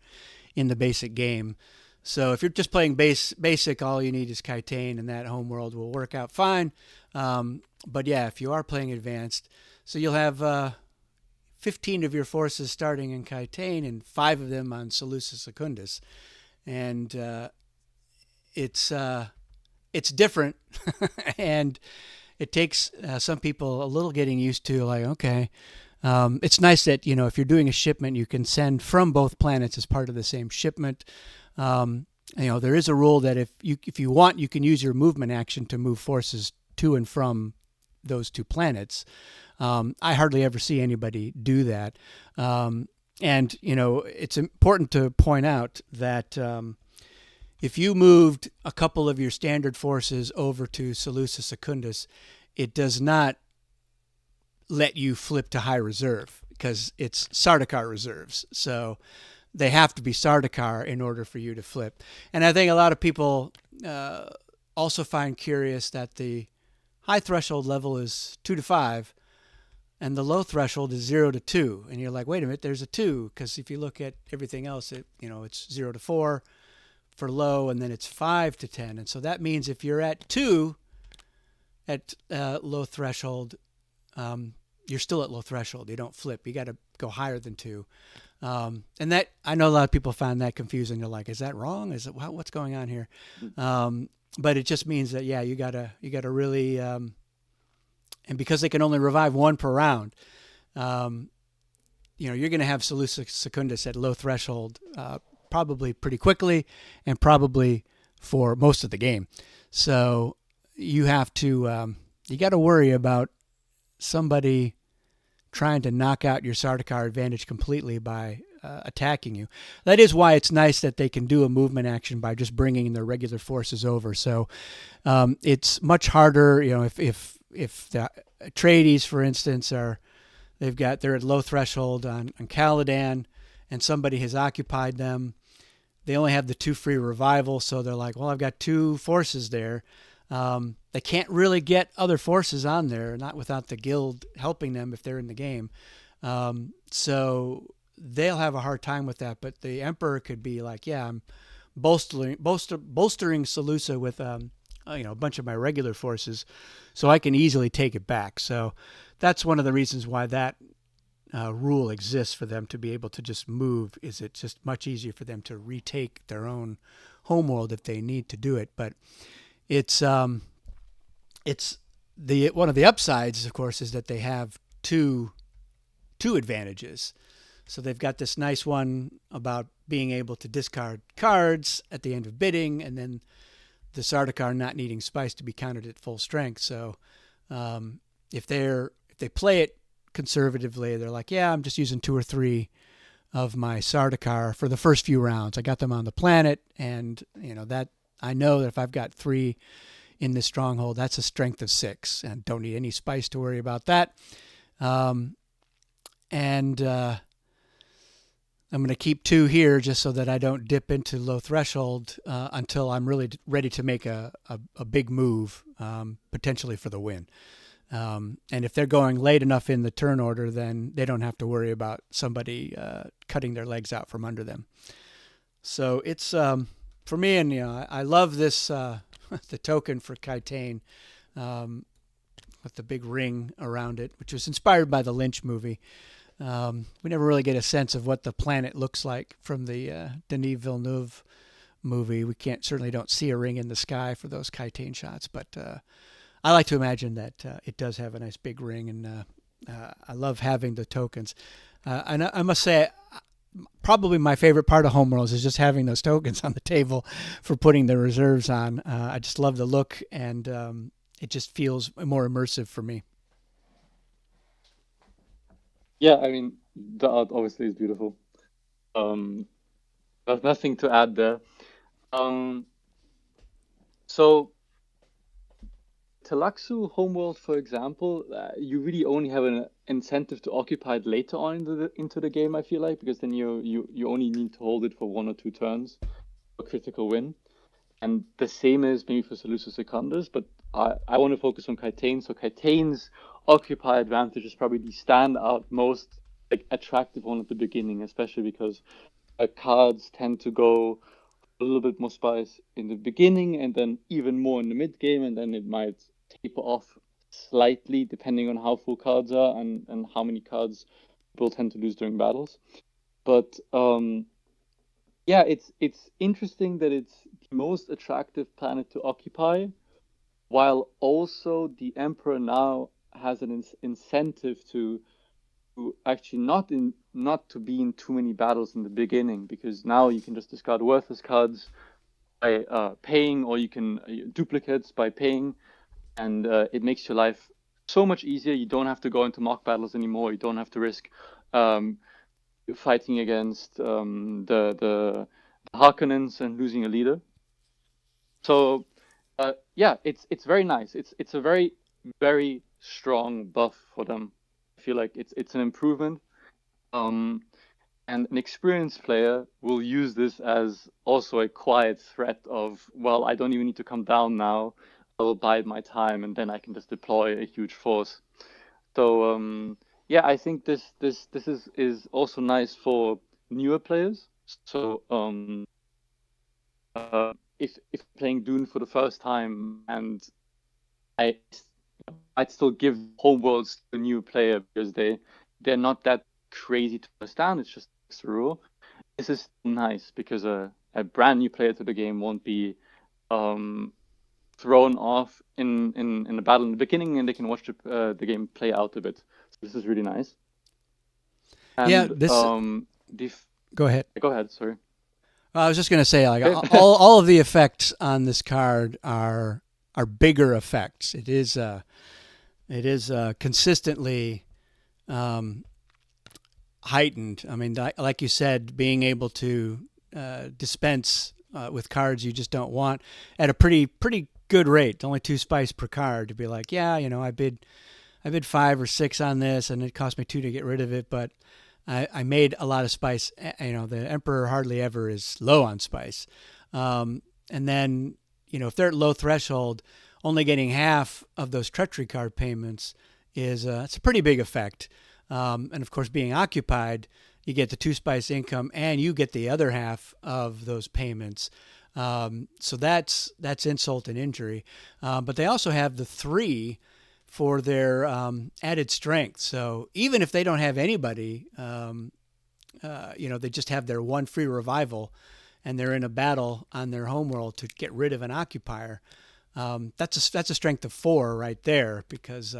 in the basic game. So if you're just playing basic, all you need is Kaitane, and that homeworld will work out fine. But yeah, if you are playing advanced, so you'll have 15 of your forces starting in Kaitane and 5 of them on Seleucus Secundus. And it's different, and it takes some people a little getting used to. Like, okay, it's nice that if you're doing a shipment, you can send from both planets as part of the same shipment. There is a rule that if you want, you can use your movement action to move forces to and from those two planets. I hardly ever see anybody do that. And it's important to point out that if you moved a couple of your standard forces over to Seleucus Secundus, it does not let you flip to high reserve because it's Sardaukar reserves. So they have to be Sardaukar in order for you to flip. And I think a lot of people also find curious that the high threshold level is 2 to 5, and the low threshold is 0 to 2. And you're like, wait a minute, there's a 2, because if you look at everything else, it's 0 to 4 for low, and then it's 5 to 10. And so that means if you're at 2 at low threshold, you're still at low threshold. You don't flip. You got to go higher than 2. And that, I know a lot of people find that confusing. They're like, is that wrong? Is it, what's going on here? But it just means that, yeah, you gotta really, and because they can only revive 1 per round, you're going to have Seleucus Secundus at low threshold probably pretty quickly, and probably for most of the game. So you have to, you got to worry about somebody trying to knock out your Sardaukar advantage completely by attacking you. That is why it's nice that they can do a movement action by just bringing their regular forces over. So it's much harder, if the Atreides, for instance, they're at low threshold on Caladan, and somebody has occupied them. They only have the 2 free revival, so they're like, well, I've got 2 forces there. They can't really get other forces on there, not without the guild helping them if they're in the game. So they'll have a hard time with that. But the Emperor could be like, yeah, I'm bolstering Seleucia with a bunch of my regular forces, so I can easily take it back. So that's one of the reasons why that rule exists, for them to be able to just move. Is it's just much easier for them to retake their own homeworld if they need to do it. But it's one of the upsides, of course, is that they have two advantages. So they've got this nice one about being able to discard cards at the end of bidding, and then the Sardaukar not needing spice to be counted at full strength. So if they play it conservatively, they're like, yeah, I'm just using 2 or 3 of my Sardaukar for the first few rounds. I got them on the planet, and that I know that if I've got 3 in this stronghold, that's a strength of 6, and don't need any spice to worry about that. And I'm going to keep 2 here just so that I don't dip into low threshold until I'm really ready to make a big move, potentially for the win. And if they're going late enough in the turn order, then they don't have to worry about somebody cutting their legs out from under them. So it's for me, and I love this the token for Kaitane. with the big ring around it, which was inspired by the Lynch movie. We never really get a sense of what the planet looks like from the Denis Villeneuve movie. We can't certainly don't see a ring in the sky for those Kitane shots, but I like to imagine that it does have a nice big ring, and I love having the tokens. And I must say, probably my favorite part of Homeworlds is just having those tokens on the table for putting the reserves on. I just love the look, and it just feels more immersive for me. Yeah, I mean, the art obviously is beautiful. Um, there's nothing to add there. Um, so Tleilaxu Homeworld, for example, you really only have an incentive to occupy it later on into the game, I feel like, because then you only need to hold it for 1 or 2 turns for critical win. And the same is maybe for Seleucus Secundus, but I want to focus on Kitane. So Kitane's occupy advantage is probably the standout most like attractive one at the beginning, especially because cards tend to go a little bit more spice in the beginning and then even more in the mid game, and then it might taper off slightly depending on how full cards are and how many cards people tend to lose during battles. But yeah, it's interesting that it's the most attractive planet to occupy, while also the Emperor now has an incentive to actually not to be in too many battles in the beginning, because now you can just discard worthless cards by paying, or you can duplicates by paying, and it makes your life so much easier. You don't have to go into mock battles anymore. You don't have to risk um, fighting against the Harkonnens and losing a leader. So yeah, it's very nice. It's a very strong buff for them. I feel like it's an improvement. Um, and an experienced player will use this as also a quiet threat of, well, I don't even need to come down now. I will bide my time, and then I can just deploy a huge force. So yeah, I think this is also nice for newer players. So if playing Dune for the first time, and I I'd still give Homeworlds to a new player because they're not that crazy to understand. It's just a rule. This is nice because a brand new player to the game won't be um, thrown off in the battle in the beginning, and they can watch the game play out a bit. So this is really nice. Yeah, And this. Go ahead. go ahead. Sorry. I was just going to say, like Okay. all of the effects on this card are bigger effects. It is consistently um, heightened. I mean, like you said, being able to dispense with cards you just don't want at a pretty good rate. Only 2 spice per card to be like, yeah, I bid 5 or 6 on this, and it cost me 2 to get rid of it, but I made a lot of spice. The Emperor hardly ever is low on spice. And then, if they're at low threshold, only getting half of those treachery card payments is it's a pretty big effect. And of course, being occupied, you get the 2 spice income, and you get the other half of those payments. So that's insult and injury. But they also have the 3 for their added strength. So even if they don't have anybody, they just have their 1 free revival, and they're in a battle on their homeworld to get rid of an occupier. That's a strength of 4 right there, because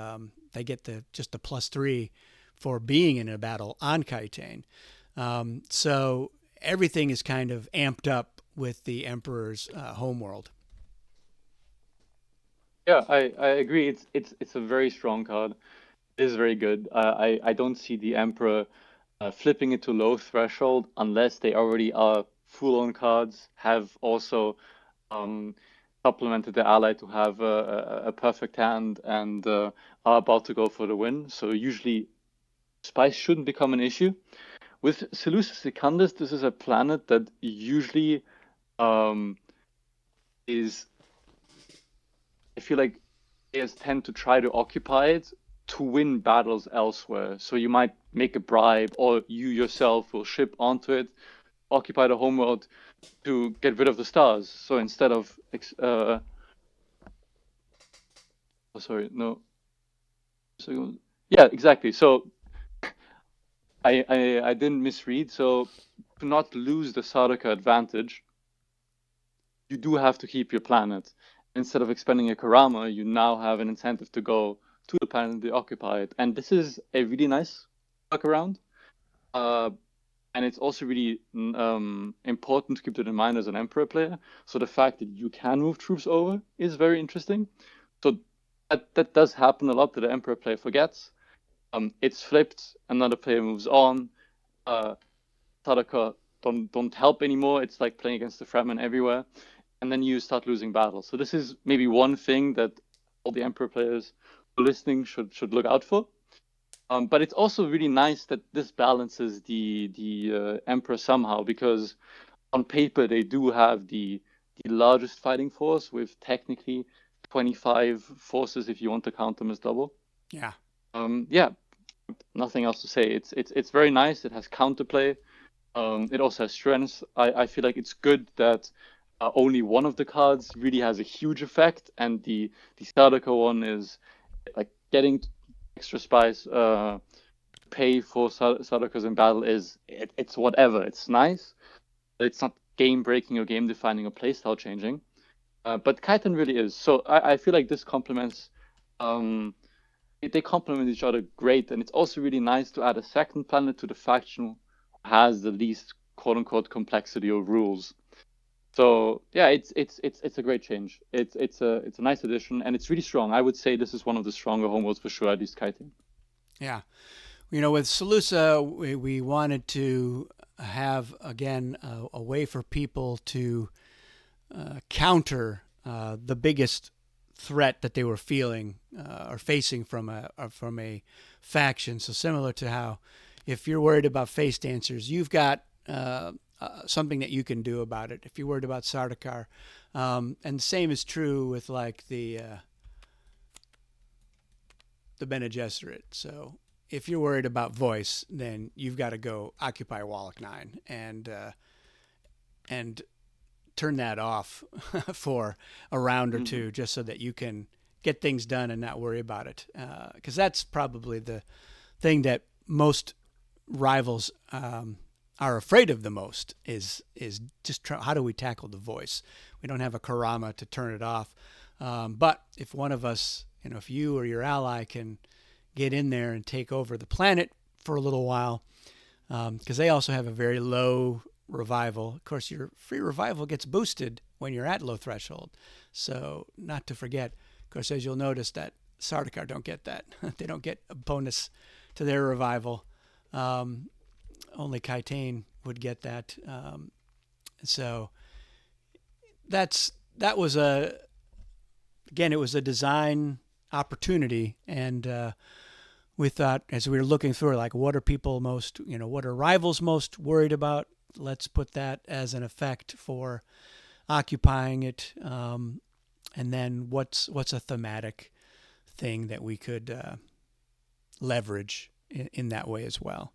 they get just the +3 for being in a battle on Kitane. So everything is kind of amped up with the Emperor's homeworld. Yeah, I agree. It's a very strong card. It is very good. I don't see the Emperor flipping it to low threshold unless they already are full on cards, have also um, supplemented the ally to have a perfect hand, and are about to go for the win. So usually spice shouldn't become an issue. With Seleucus Secundus, this is a planet that usually um, is, I feel like players tend to try to occupy it to win battles elsewhere. So you might make a bribe, or you yourself will ship onto it, occupy the homeworld to get rid of the stars. So instead of, oh, sorry, no. So yeah, exactly. So I didn't misread. So to not lose the Sardaukar advantage, you do have to keep your planet. Instead of expending a Karama, you now have an incentive to go to the planet and occupy it. And this is a really nice workaround. Uh, and it's also really important to keep that in mind as an Emperor player. So the fact that you can move troops over is very interesting. So that does happen a lot that the Emperor player forgets. It's flipped, another player moves on. Uh, Tadaka don't help anymore. It's like playing against the Fremen everywhere, and then you start losing battles. So this is maybe one thing that all the Emperor players who are listening should look out for. But it's also really nice that this balances the Emperor somehow, because on paper they do have the largest fighting force with technically 25 forces if you want to count them as double. Yeah. Yeah, nothing else to say. It's very nice. It has counterplay. It also has strengths. I feel like it's good that only one of the cards really has a huge effect, and the Sardaukar one is like getting extra spice. Pay for Sardaukars in battle it's whatever. It's nice. It's not game breaking or game defining or playstyle changing. But Kaitan really is. So I feel like this complements. They complement each other great, and it's also really nice to add a second planet to the faction who has the least quote unquote complexity or rules. So yeah, it's a great change. It's a nice addition, and it's really strong. I would say this is one of the stronger homeworlds for sure, at least kiting. Yeah. You know, with Salusa, we wanted to have, again, a way for people to counter the biggest threat that they were feeling or facing from a faction. So similar to how if you're worried about face dancers, you've got something that you can do about it. If you're worried about Sardaukar, and the same is true with like the Bene Gesserit. So if you're worried about voice, then you've got to go occupy Wallach 9 and turn that off for a round or two, just so that you can get things done and not worry about it. Because that's probably the thing that most rivals are afraid of the most is just how do we tackle the voice? We don't have a Karama to turn it off. But if one of us, if you or your ally can get in there and take over the planet for a little while, because they also have a very low revival. Of course, your free revival gets boosted when you're at low threshold. So not to forget, of course, as you'll notice that Sardaukar don't get that. They don't get a bonus to their revival. Only Kaitain would get that. So that was it was a design opportunity, and we thought as we were looking through, like, what are people most, what are rivals most worried about? Let's put that as an effect for occupying it, and then what's a thematic thing that we could leverage in that way as well.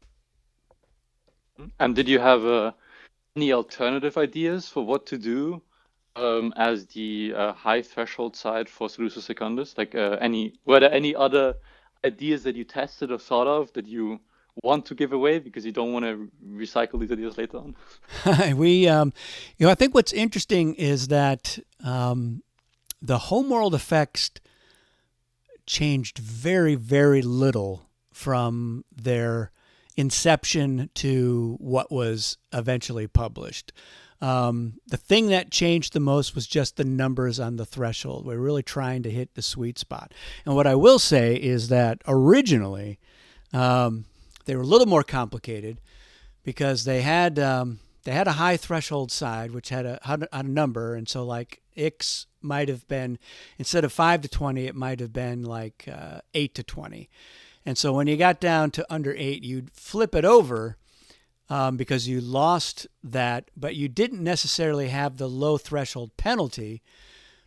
And did you have any alternative ideas for what to do as the high threshold side for Salusa Secundus? Like were there any other ideas that you tested or thought of that you want to give away because you don't want to recycle these ideas later on? I think what's interesting is that the homeworld effects changed very, very little from their inception to what was eventually published. The thing that changed the most was just the numbers on the threshold. We're really trying to hit the sweet spot. And what I will say is that originally they were a little more complicated because they had a high threshold side which had a number, and so like Ix might have been, instead of 5 to 20, it might have been like 8 to 20. And so when you got down to under 8, you'd flip it over because you lost that, but you didn't necessarily have the low threshold penalty,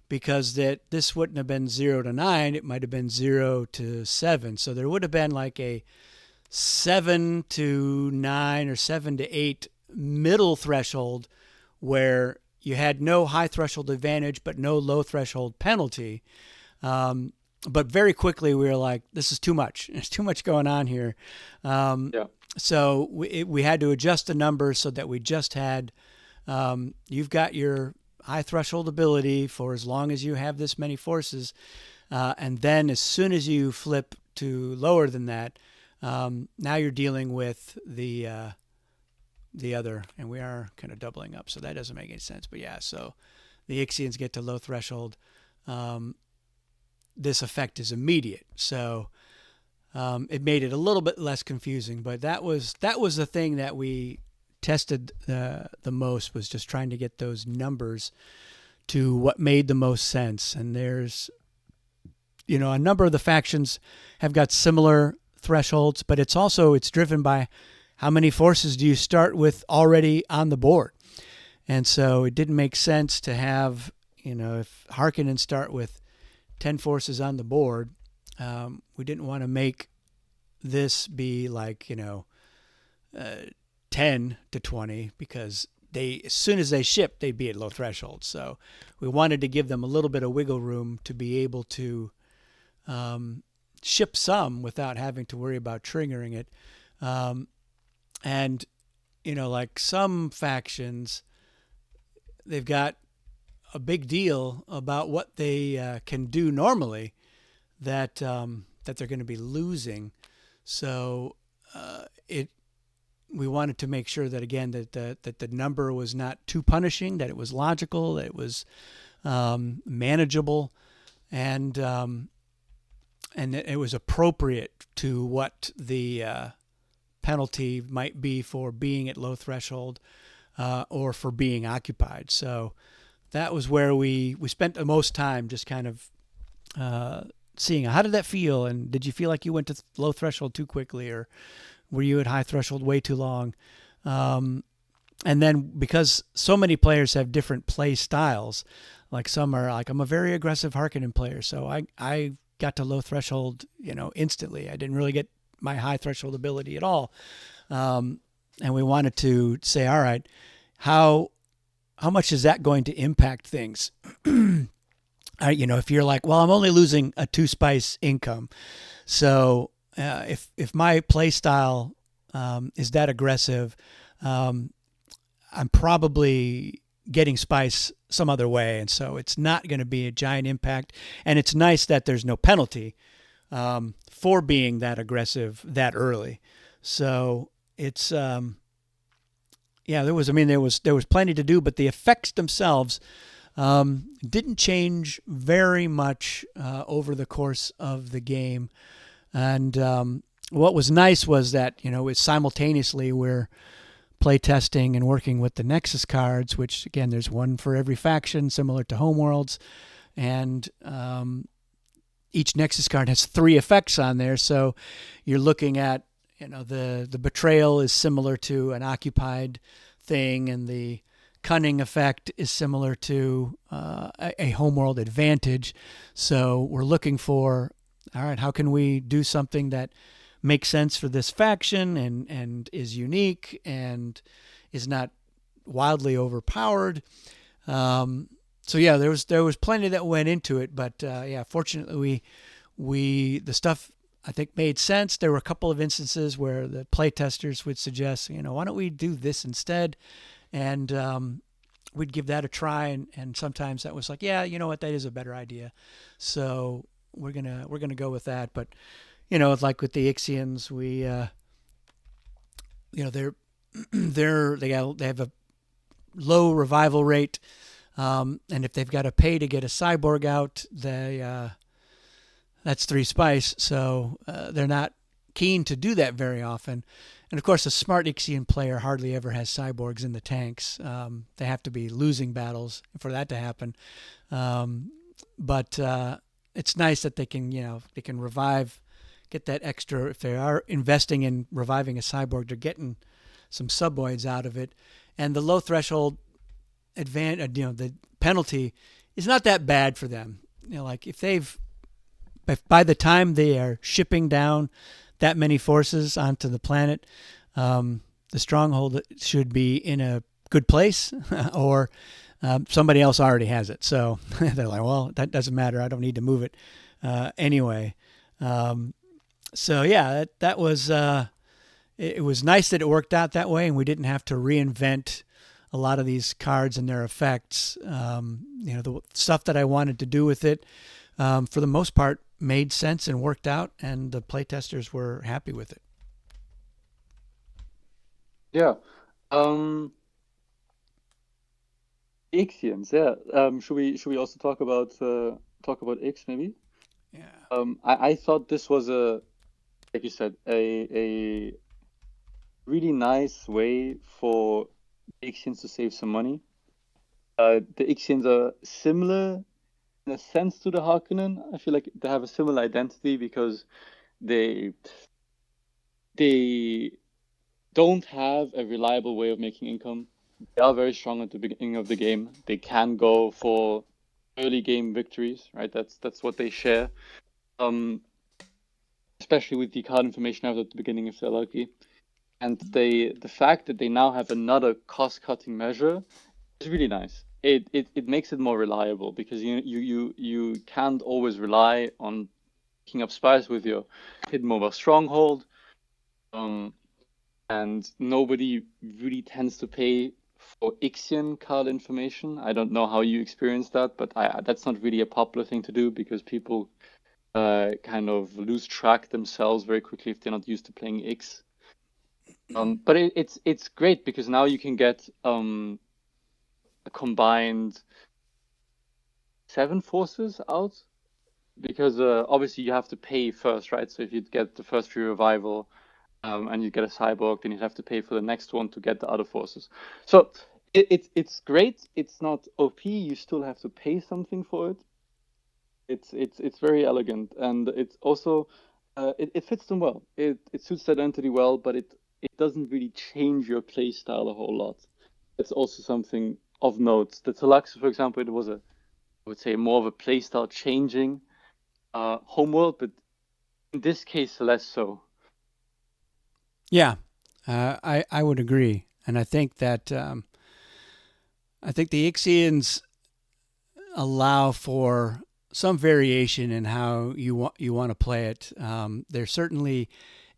because this wouldn't have been 0 to 9, it might have been 0 to 7. So there would have been like a 7 to 9 or 7 to 8 middle threshold where you had no high threshold advantage but no low threshold penalty. but very quickly we were like, this is too much. There's too much going on here. Yeah. So we had to adjust the numbers so that we just had, you've got your high threshold ability for as long as you have this many forces. And then as soon as you flip to lower than that, now you're dealing with the other, and we are kind of doubling up. So that doesn't make any sense. But yeah, so the Ixians get to low threshold. This effect is immediate. So it made it a little bit less confusing, but that was the thing that we tested the most, was just trying to get those numbers to what made the most sense. And there's, a number of the factions have got similar thresholds, but it's driven by how many forces do you start with already on the board. And so it didn't make sense to have, if Harkonnen start with 10 forces on the board, we didn't want to make this be like, 10 to 20, because as soon as they ship, they'd be at low threshold. So we wanted to give them a little bit of wiggle room to be able to ship some without having to worry about triggering it. And, like some factions, they've got a big deal about what they can do normally that they're going to be losing. So we wanted to make sure that, again, that the number was not too punishing, that it was logical, that it was manageable, and that it was appropriate to what the penalty might be for being at low threshold or for being occupied. So that was where we spent the most time, just kind of seeing how did that feel, and did you feel like you went to low threshold too quickly, or were you at high threshold way too long? And then because so many players have different play styles, like some are like, I'm a very aggressive Harkonnen player, so I got to low threshold, instantly. I didn't really get my high threshold ability at all. And we wanted to say, all right, how much is that going to impact things? If you're like, well, I'm only losing a 2 spice income. So if my play style is that aggressive, I'm probably getting spice some other way. And so it's not going to be a giant impact. And it's nice that there's no penalty for being that aggressive that early. So it's, there was plenty to do, but the effects themselves didn't change very much over the course of the game. And what was nice was that, simultaneously we're playtesting and working with the Nexus cards, which, again, there's one for every faction, similar to Homeworlds. And each Nexus card has 3 effects on there. So you're looking at, the betrayal is similar to an occupied thing, and the cunning effect is similar to a Homeworld advantage. So we're looking for, all right, how can we do something that makes sense for this faction and is unique and is not wildly overpowered. So yeah, there was plenty that went into it, but fortunately the stuff I think made sense. There were a couple of instances where the playtesters would suggest, why don't we do this instead? And we'd give that a try, and sometimes that was like, yeah, you know what, that is a better idea. So we're gonna go with that. But like with the Ixians, we they have a low revival rate, and if they've got to pay to get a cyborg out, that's 3 spice. So they're not keen to do that very often. And of course, a smart Ixian player hardly ever has cyborgs in the tanks. They have to be losing battles for that to happen. But it's nice that they can revive, get that extra. If they are investing in reviving a cyborg, they're getting some suboids out of it. And the low threshold the penalty is not that bad for them. Like if by the time they are shipping down that many forces onto the planet, the stronghold should be in a good place, or somebody else already has it. So they're like, well, that doesn't matter. I don't need to move it. Anyway, um, so yeah, that was it was nice that it worked out that way, and we didn't have to reinvent a lot of these cards and their effects. The stuff that I wanted to do with it, for the most part, made sense and worked out, and the playtesters were happy with it. Yeah. Um, Ixians, yeah. Should we also talk about Ix maybe? Yeah. I thought this was like you said, a really nice way for Ixians to save some money. The Ixians are similar in a sense to the Harkonnen. I feel like they have a similar identity because they they don't have a reliable way of making income. They are very strong at the beginning of the game. They can go for early game victories, right? That's what they share. Um, Especially with the card information out at the beginning if they're lucky. And the fact that they now have another cost cutting measure is really nice. It makes it more reliable because you can't always rely on picking up spies with your hidden mobile stronghold. Um, and nobody really tends to pay for Ixian card information. I don't know how you experience that, but that's not really a popular thing to do because people kind of lose track themselves very quickly if they're not used to playing Ix. But it's great because now you can get a combined 7 forces out because obviously you have to pay first, right? So if you get the first free revival, and you get a cyborg, then you have to pay for the next one to get the other forces. So it's great. It's not OP. You still have to pay something for it. It's very elegant, and it's also it fits them well. It suits the identity well, but it doesn't really change your play style a whole lot. It's also something of note. The Tleilaxu, for example, it was I would say more of a playstyle changing homeworld, but in this case less so. Yeah, I would agree, and I think the Ixians allow for some variation in how you want to play it. They're certainly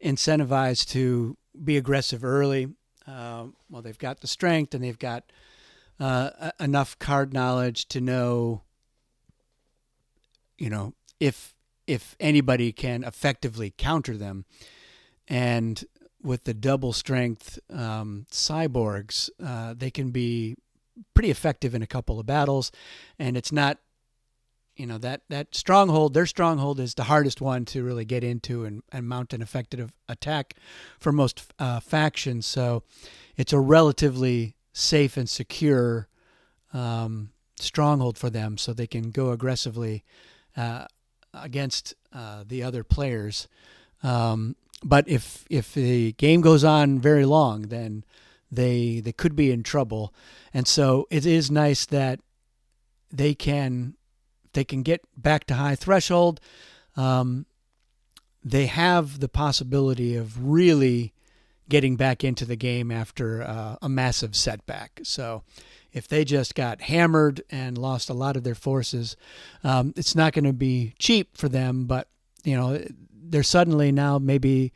incentivized to be aggressive early. Well, they've got the strength and they've got enough card knowledge to know, you know, if anybody can effectively counter them. And with the double strength cyborgs, they can be pretty effective in a couple of battles, and it's not, that stronghold. Their stronghold is the hardest one to really get into and mount an effective attack for most factions. So it's a relatively safe and secure stronghold for them, so they can go aggressively uh, against the other players. But if the game goes on very long, then they could be in trouble. And so it is nice that they can get back to high threshold. Um, they have the possibility of really getting back into the game after a massive setback. So if they just got hammered and lost a lot of their forces, it's not going to be cheap for them, but they're suddenly now maybe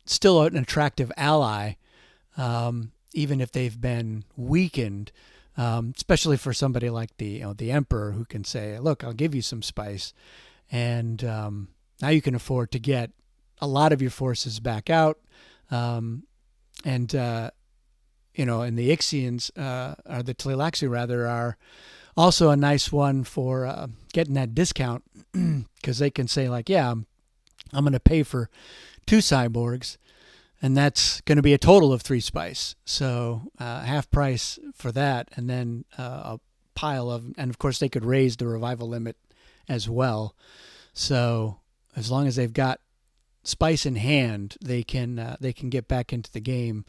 still an attractive ally, even if they've been weakened. Especially for somebody like the emperor, who can say, "Look, I'll give you some spice," and now you can afford to get a lot of your forces back out. And and the Ixians, or the Tleilaxu rather, are also a nice one for getting that discount because they can say like, "Yeah, I'm going to pay for 2 cyborgs, and that's going to be a total of 3 spice. So half price for that, and then a pile of, and of course they could raise the revival limit as well. So as long as they've got spice in hand, they can get back into the game.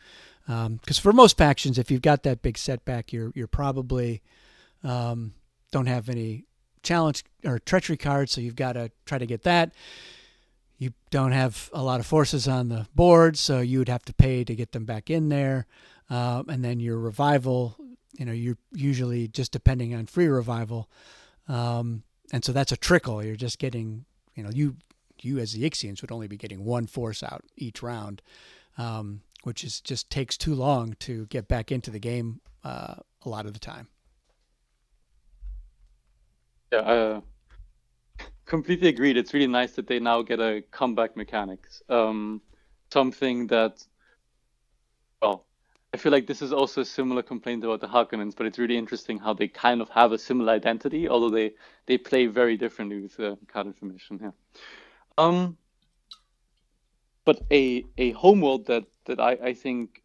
Because for most factions, if you've got that big setback, you're probably don't have any challenge or treachery cards, so you've got to try to get that. You don't have a lot of forces on the board, so you would have to pay to get them back in there. And then your revival, you're usually just depending on free revival. And so that's a trickle. You're just getting, you as the Ixians would only be getting one force out each round, which is just takes too long to get back into the game a lot of the time. Yeah, completely agreed. It's really nice that they now get a comeback mechanics. Something that, well, I feel like this is also a similar complaint about the Harkonnens, but it's really interesting how they kind of have a similar identity, although they play very differently with card information. Yeah. Um, but a homeworld that I think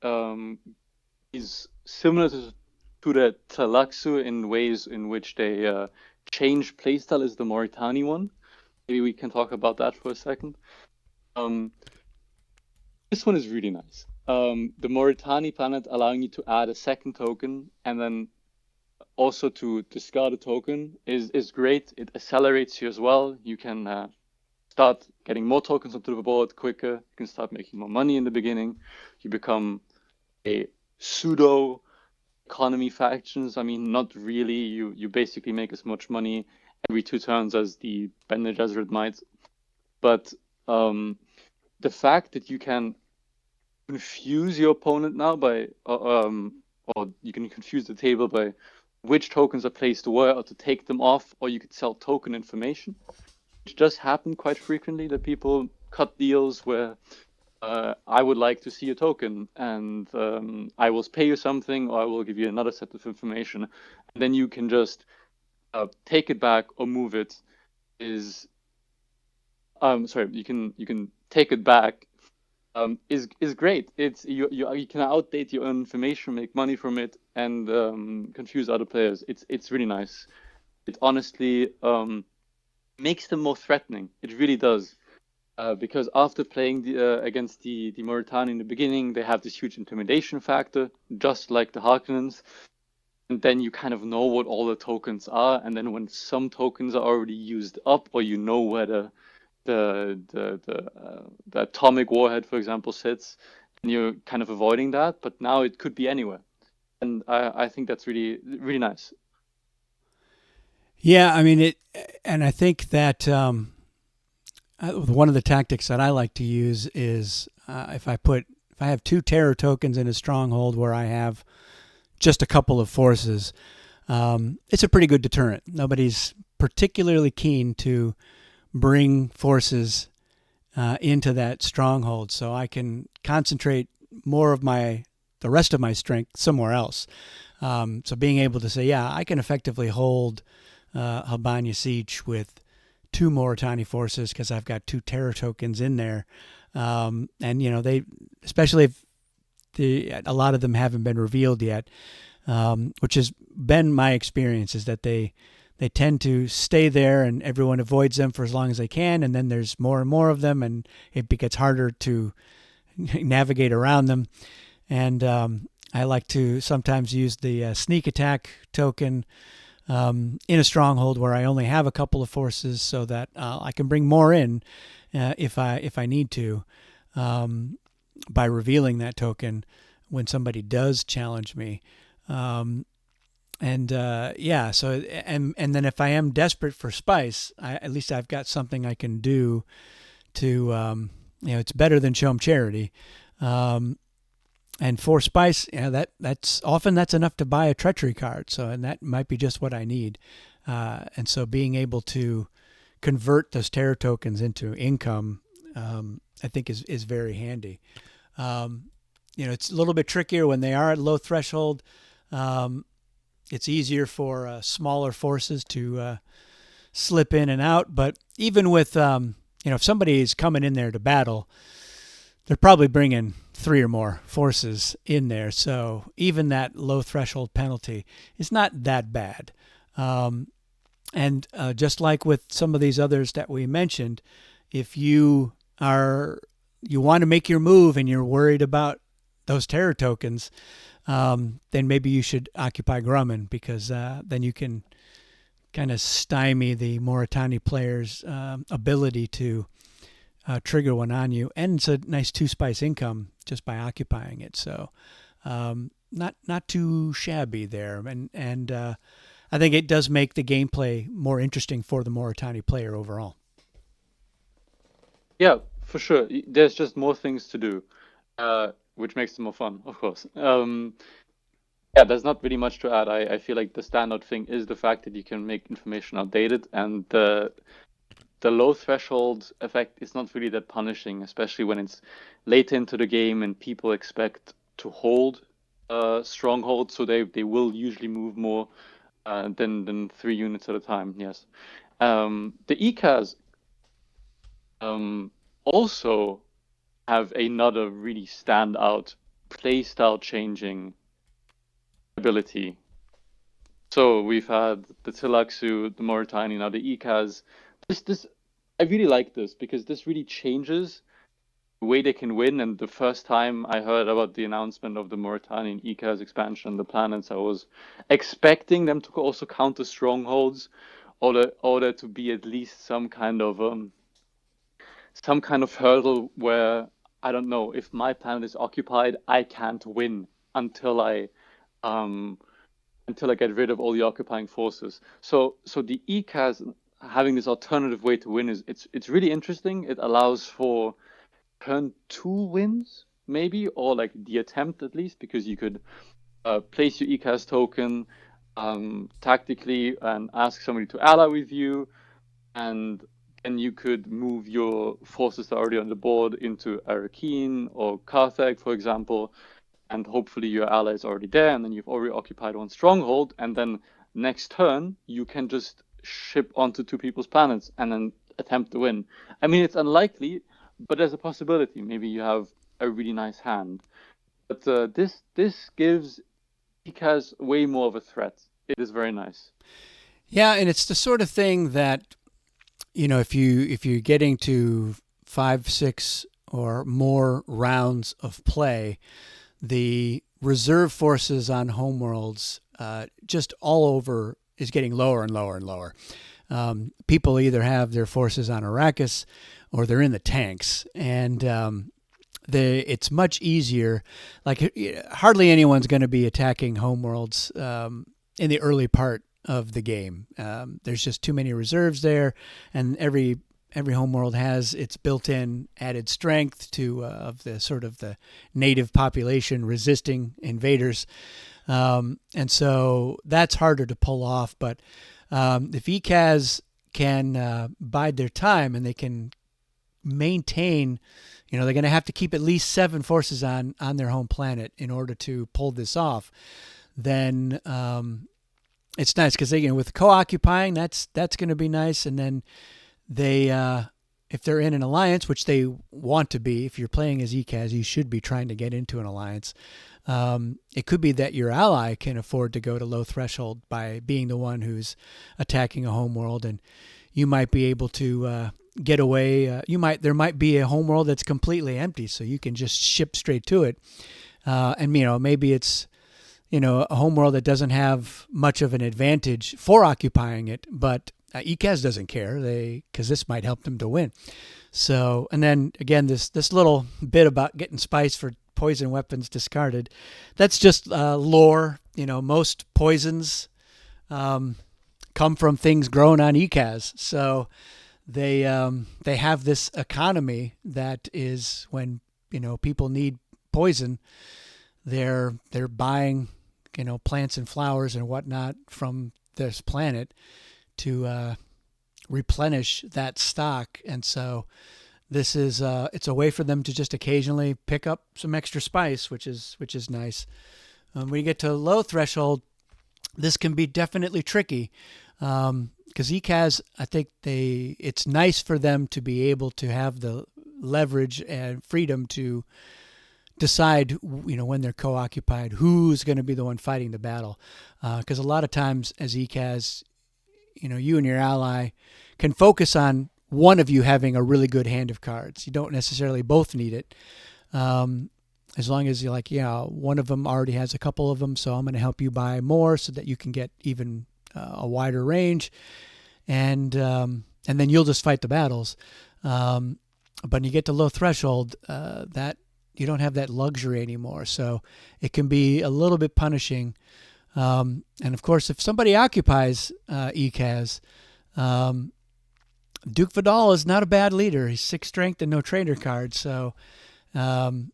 is similar to the Tleilaxu in ways in which they change playstyle is the Moritani one. Maybe we can talk about that for a second. Um, this one is really nice. The Moritani planet allowing you to add a second token and then also to discard a token is great. It accelerates you as well. You can start getting more tokens onto the board quicker. You can start making more money in the beginning. You become a pseudo economy factions. I mean, not really. You basically make as much money every 2 turns as the Bene Gesserit might. But the fact that you can confuse your opponent now by, or you can confuse the table by which tokens are placed where, or to take them off, or you could sell token information, which does happen quite frequently. That people cut deals where I would like to see a token, and I will pay you something, or I will give you another set of information, and then you can just take it back or move it. Sorry, you can take it back. Is great. It's you can outdate your own information, make money from it, and confuse other players. It's really nice. It honestly makes them more threatening. It really does. Because after playing against the Mauritania in the beginning, they have this huge intimidation factor, just like the Harkonnens. And then you kind of know what all the tokens are, and then when some tokens are already used up, or you know where the atomic warhead, for example, sits, and you're kind of avoiding that. But now it could be anywhere, and I think that's really really nice. Yeah, I mean and I think that one of the tactics that I like to use is if I have two terror tokens in a stronghold where I have just a couple of forces, it's a pretty good deterrent. Nobody's particularly keen to bring forces into that stronghold, so I can concentrate more of the rest of my strength somewhere else. So being able to say, yeah, I can effectively hold Habanya Siege with two Moritani forces because I've got two terror tokens in there, and they, especially if a lot of them haven't been revealed yet, which has been my experience, is that they tend to stay there and everyone avoids them for as long as they can, and then there's more and more of them and it gets harder to navigate around them. And I like to sometimes use the sneak attack token in a stronghold where I only have a couple of forces, so that I can bring more in if I need to, by revealing that token when somebody does challenge me. So and then if I am desperate for spice, at least I've got something I can do to it's better than Chom Charity. And for spice, that's enough to buy a treachery card. So, and that might be just what I need. And so being able to convert those terror tokens into income, I think is very handy. It's a little bit trickier when they are at low threshold. It's easier for smaller forces to slip in and out. But even with, if somebody is coming in there to battle, they're probably bringing 3 or more forces in there. So even that low threshold penalty is not that bad. And just like with some of these others that we mentioned, if you want to make your move and you're worried about those terror tokens, then maybe you should occupy Grumman, because then you can kind of stymie the Moritani player's ability to trigger one on you, and it's a nice 2 spice income just by occupying it. So not too shabby there, and I think it does make the gameplay more interesting for the Moritani player overall. Yeah, for sure. There's just more things to do, which makes it more fun, of course. Yeah, there's not really much to add. I feel like the standout thing is the fact that you can make information outdated, and the low threshold effect is not really that punishing, especially when it's late into the game and people expect to hold strongholds, so they will usually move more than 3 units at a time. Yes. The Ecaz also have another really standout playstyle changing ability. So we've had the Tleilaxu, the Moritani, now the Ecaz. This I really like this because this really changes the way they can win. And the first time I heard about the announcement of the Moritani and Ecaz expansion on the planets, I was expecting them to also counter strongholds, or there to be at least some kind of hurdle where, I don't know, if my planet is occupied, I can't win until um I get rid of all the occupying forces. So the ECAS having this alternative way to win is it's really interesting. It allows for turn two wins, maybe, or like the attempt at least, because you could place your ECAS token tactically and ask somebody to ally with you, and then you could move your forces that are already on the board into Arrakis or Carthage, for example, and hopefully your ally is already there, and then you've already occupied one stronghold, and then next turn you can just ship onto two people's planets and then attempt to win. I mean, it's unlikely, but there's a possibility. Maybe you have a really nice hand. But this gives Ecaz way more of a threat. It is very nice. Yeah, and it's the sort of thing that, if you're getting to 5, 6, or more rounds of play, the reserve forces on Homeworlds just all over is getting lower and lower and lower. People either have their forces on Arrakis or they're in the tanks, and it's much easier. Like, hardly anyone's going to be attacking Homeworlds in the early part of the game. There's just too many reserves there, and every homeworld has its built-in added strength to of the sort of the native population resisting invaders, and so that's harder to pull off. But if Ecaz can bide their time and they can maintain, they're going to have to keep at least 7 forces on their home planet in order to pull this off. Then it's nice because they, with co-occupying, that's going to be nice. And then they, if they're in an alliance, which they want to be, if you're playing as Ecaz, you should be trying to get into an alliance. It could be that your ally can afford to go to low threshold by being the one who's attacking a homeworld, and you might be able to get away. There might be a homeworld that's completely empty, so you can just ship straight to it. And maybe it's a homeworld that doesn't have much of an advantage for occupying it, but Ecaz doesn't care, because this might help them to win. So, and then again, this little bit about getting spice for poison weapons discarded, that's just lore. Most poisons come from things grown on Ecaz, so they have this economy that is, when people need poison, they're buying plants and flowers and whatnot from this planet to replenish that stock. And so this is it's a way for them to just occasionally pick up some extra spice, which is nice. When you get to low threshold, this can be definitely tricky, because Ecaz, I think it's nice for them to be able to have the leverage and freedom to decide, when they're co-occupied, who's going to be the one fighting the battle. Because a lot of times as Ecaz, you and your ally can focus on one of you having a really good hand of cards. You don't necessarily both need it. As long as you're like, one of them already has a couple of them, so I'm going to help you buy more so that you can get even a wider range, and then you'll just fight the battles. But when you get to low threshold, that you don't have that luxury anymore, so it can be a little bit punishing And of course, if somebody occupies Ecaz, um, Duke Vidal is not a bad leader. He's 6 strength and no trainer card, so um,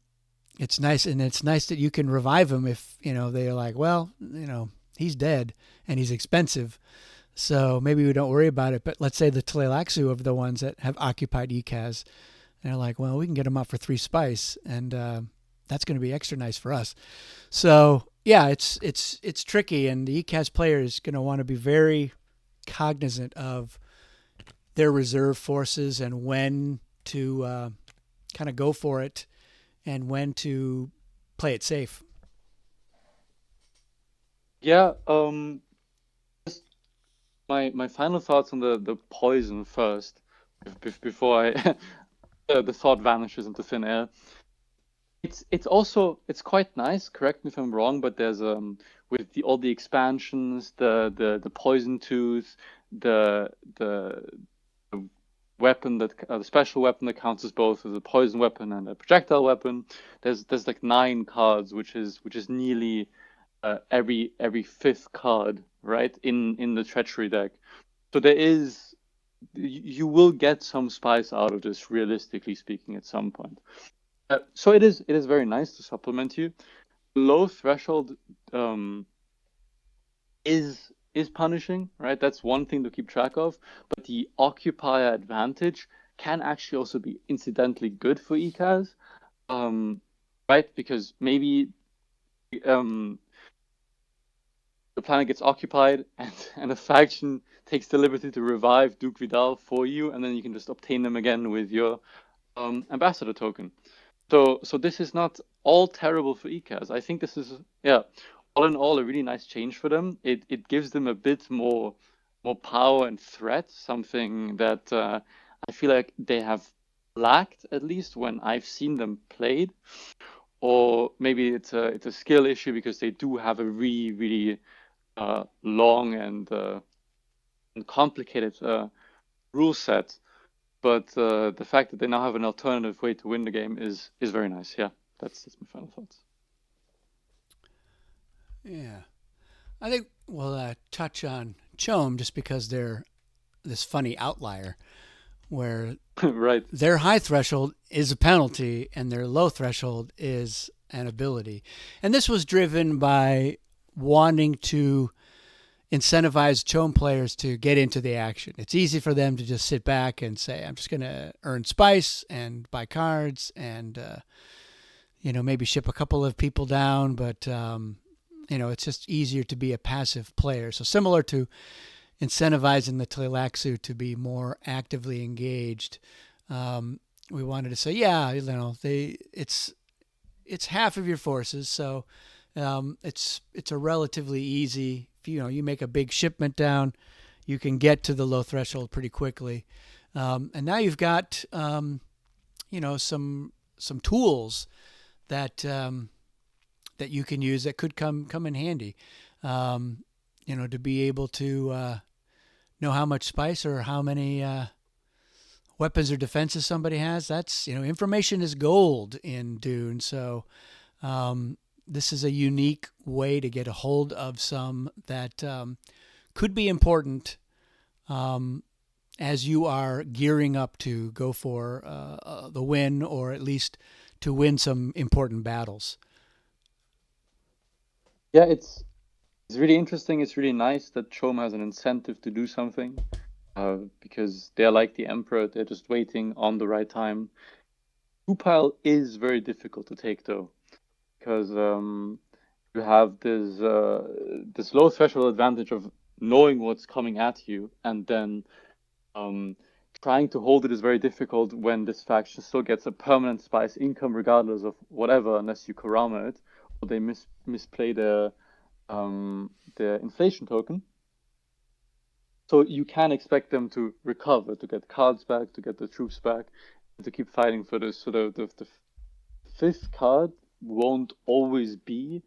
it's nice, and it's nice that you can revive him if they're like, well, he's dead and he's expensive, so maybe we don't worry about it. But let's say the Tleilaxu of the ones that have occupied Ecaz, they're like, well, we can get him up for 3 spice, and that's going to be extra nice for us. So yeah, it's tricky, and the Ecaz player is going to want to be very cognizant of their reserve forces and when to kind of go for it and when to play it safe. Yeah. Just my final thoughts on the poison first, before I the thought vanishes into thin air. It's quite nice. Correct me if I'm wrong, but there's with all the expansions, the poison tooth, the weapon that the special weapon that counts as both as a poison weapon and a projectile weapon. There's like 9 cards, which is nearly every fifth card, right, in the treachery deck. So you will get some spice out of this, realistically speaking, at some point. So it is very nice to supplement you. Low threshold um, is punishing, right? That's one thing to keep track of. But the occupier advantage can actually also be incidentally good for Ecaz, um, right? Because maybe um, the planet gets occupied and a faction takes the liberty to revive Duke Vidal for you, and then you can just obtain them again with your ambassador token. So this is not all terrible for Ecaz. I think this is, yeah, all in all, a really nice change for them. It gives them a bit more power and threat, something that I feel like they have lacked, at least when I've seen them played. Or maybe it's a skill issue because they do have a really long and complicated rule set. But the fact that they now have an alternative way to win the game is very nice. Yeah, that's my final thoughts. Yeah, I think we'll touch on Chom just because they're this funny outlier where Right. their high threshold is a penalty and their low threshold is an ability. And this was driven by wanting to incentivize Chom players to get into the action. It's easy for them to just sit back and say, I'm just going to earn spice and buy cards and, maybe ship a couple of people down. But, it's just easier to be a passive player. So similar to incentivizing the Tleilaxu to be more actively engaged, we wanted to say, yeah, it's half of your forces, so it's a relatively easy. If you make a big shipment down, you can get to the low threshold pretty quickly, and now you've got some tools that that you can use that could come in handy. To be able to know how much spice or how many weapons or defenses somebody has. That's information is gold in Dune. So this is a unique way to get a hold of some that could be important as you are gearing up to go for the win, or at least to win some important battles. Yeah, it's really interesting. It's really nice that Chom has an incentive to do something, because they're like the Emperor. They're just waiting on the right time. Two-pile is very difficult to take though, because you have this low threshold advantage of knowing what's coming at you, and then Um, trying to hold it is very difficult when this faction still gets a permanent spice income regardless of whatever, unless you Kurama it or they misplay their inflation token. So you can expect them to recover, to get cards back, to get the troops back, and to keep fighting for this. So the fifth card won't always be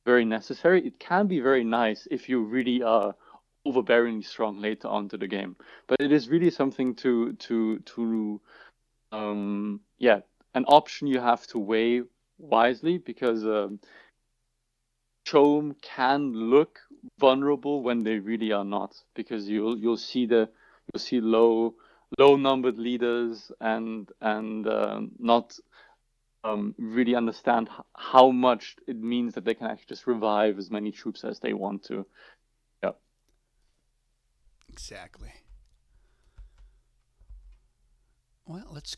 very necessary. It can be very nice if you really are overbearingly strong later on to the game. But it is really something to yeah, an option you have to weigh wisely because Chom can look vulnerable when they really are not, because you'll see low numbered leaders and not really understand how much it means that they can actually just revive as many troops as they want to. Yeah. Exactly. Well, let's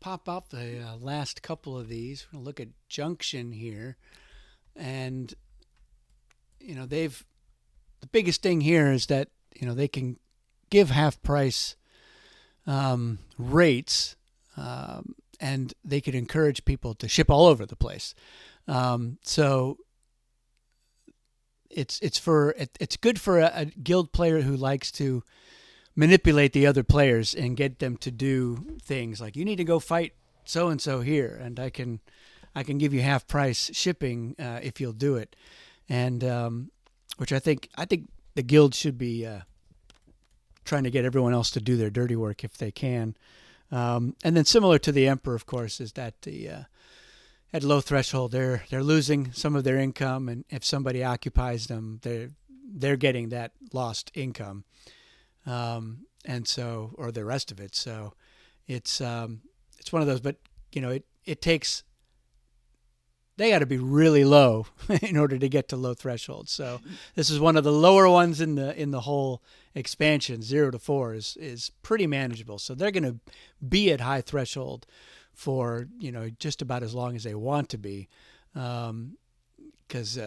pop out the last couple of these. We're gonna look at Junction here, and they've the biggest thing here is that they can give half price rates, and they could encourage people to ship all over the place. So it's good for a guild player who likes to manipulate the other players and get them to do things like, you need to go fight so and so here, and I can give you half price shipping if you'll do it, and which I think the guild should be trying to get everyone else to do their dirty work if they can. And then similar to the Emperor, of course, is that at low threshold they're losing some of their income, and if somebody occupies them, they're getting that lost income, and so, or the rest of it. So it's one of those, but it takes, they got to be really low in order to get to low threshold. So this is one of the lower ones in the whole expansion. 0 to 4 is pretty manageable. So they're going to be at high threshold for just about as long as they want to be, because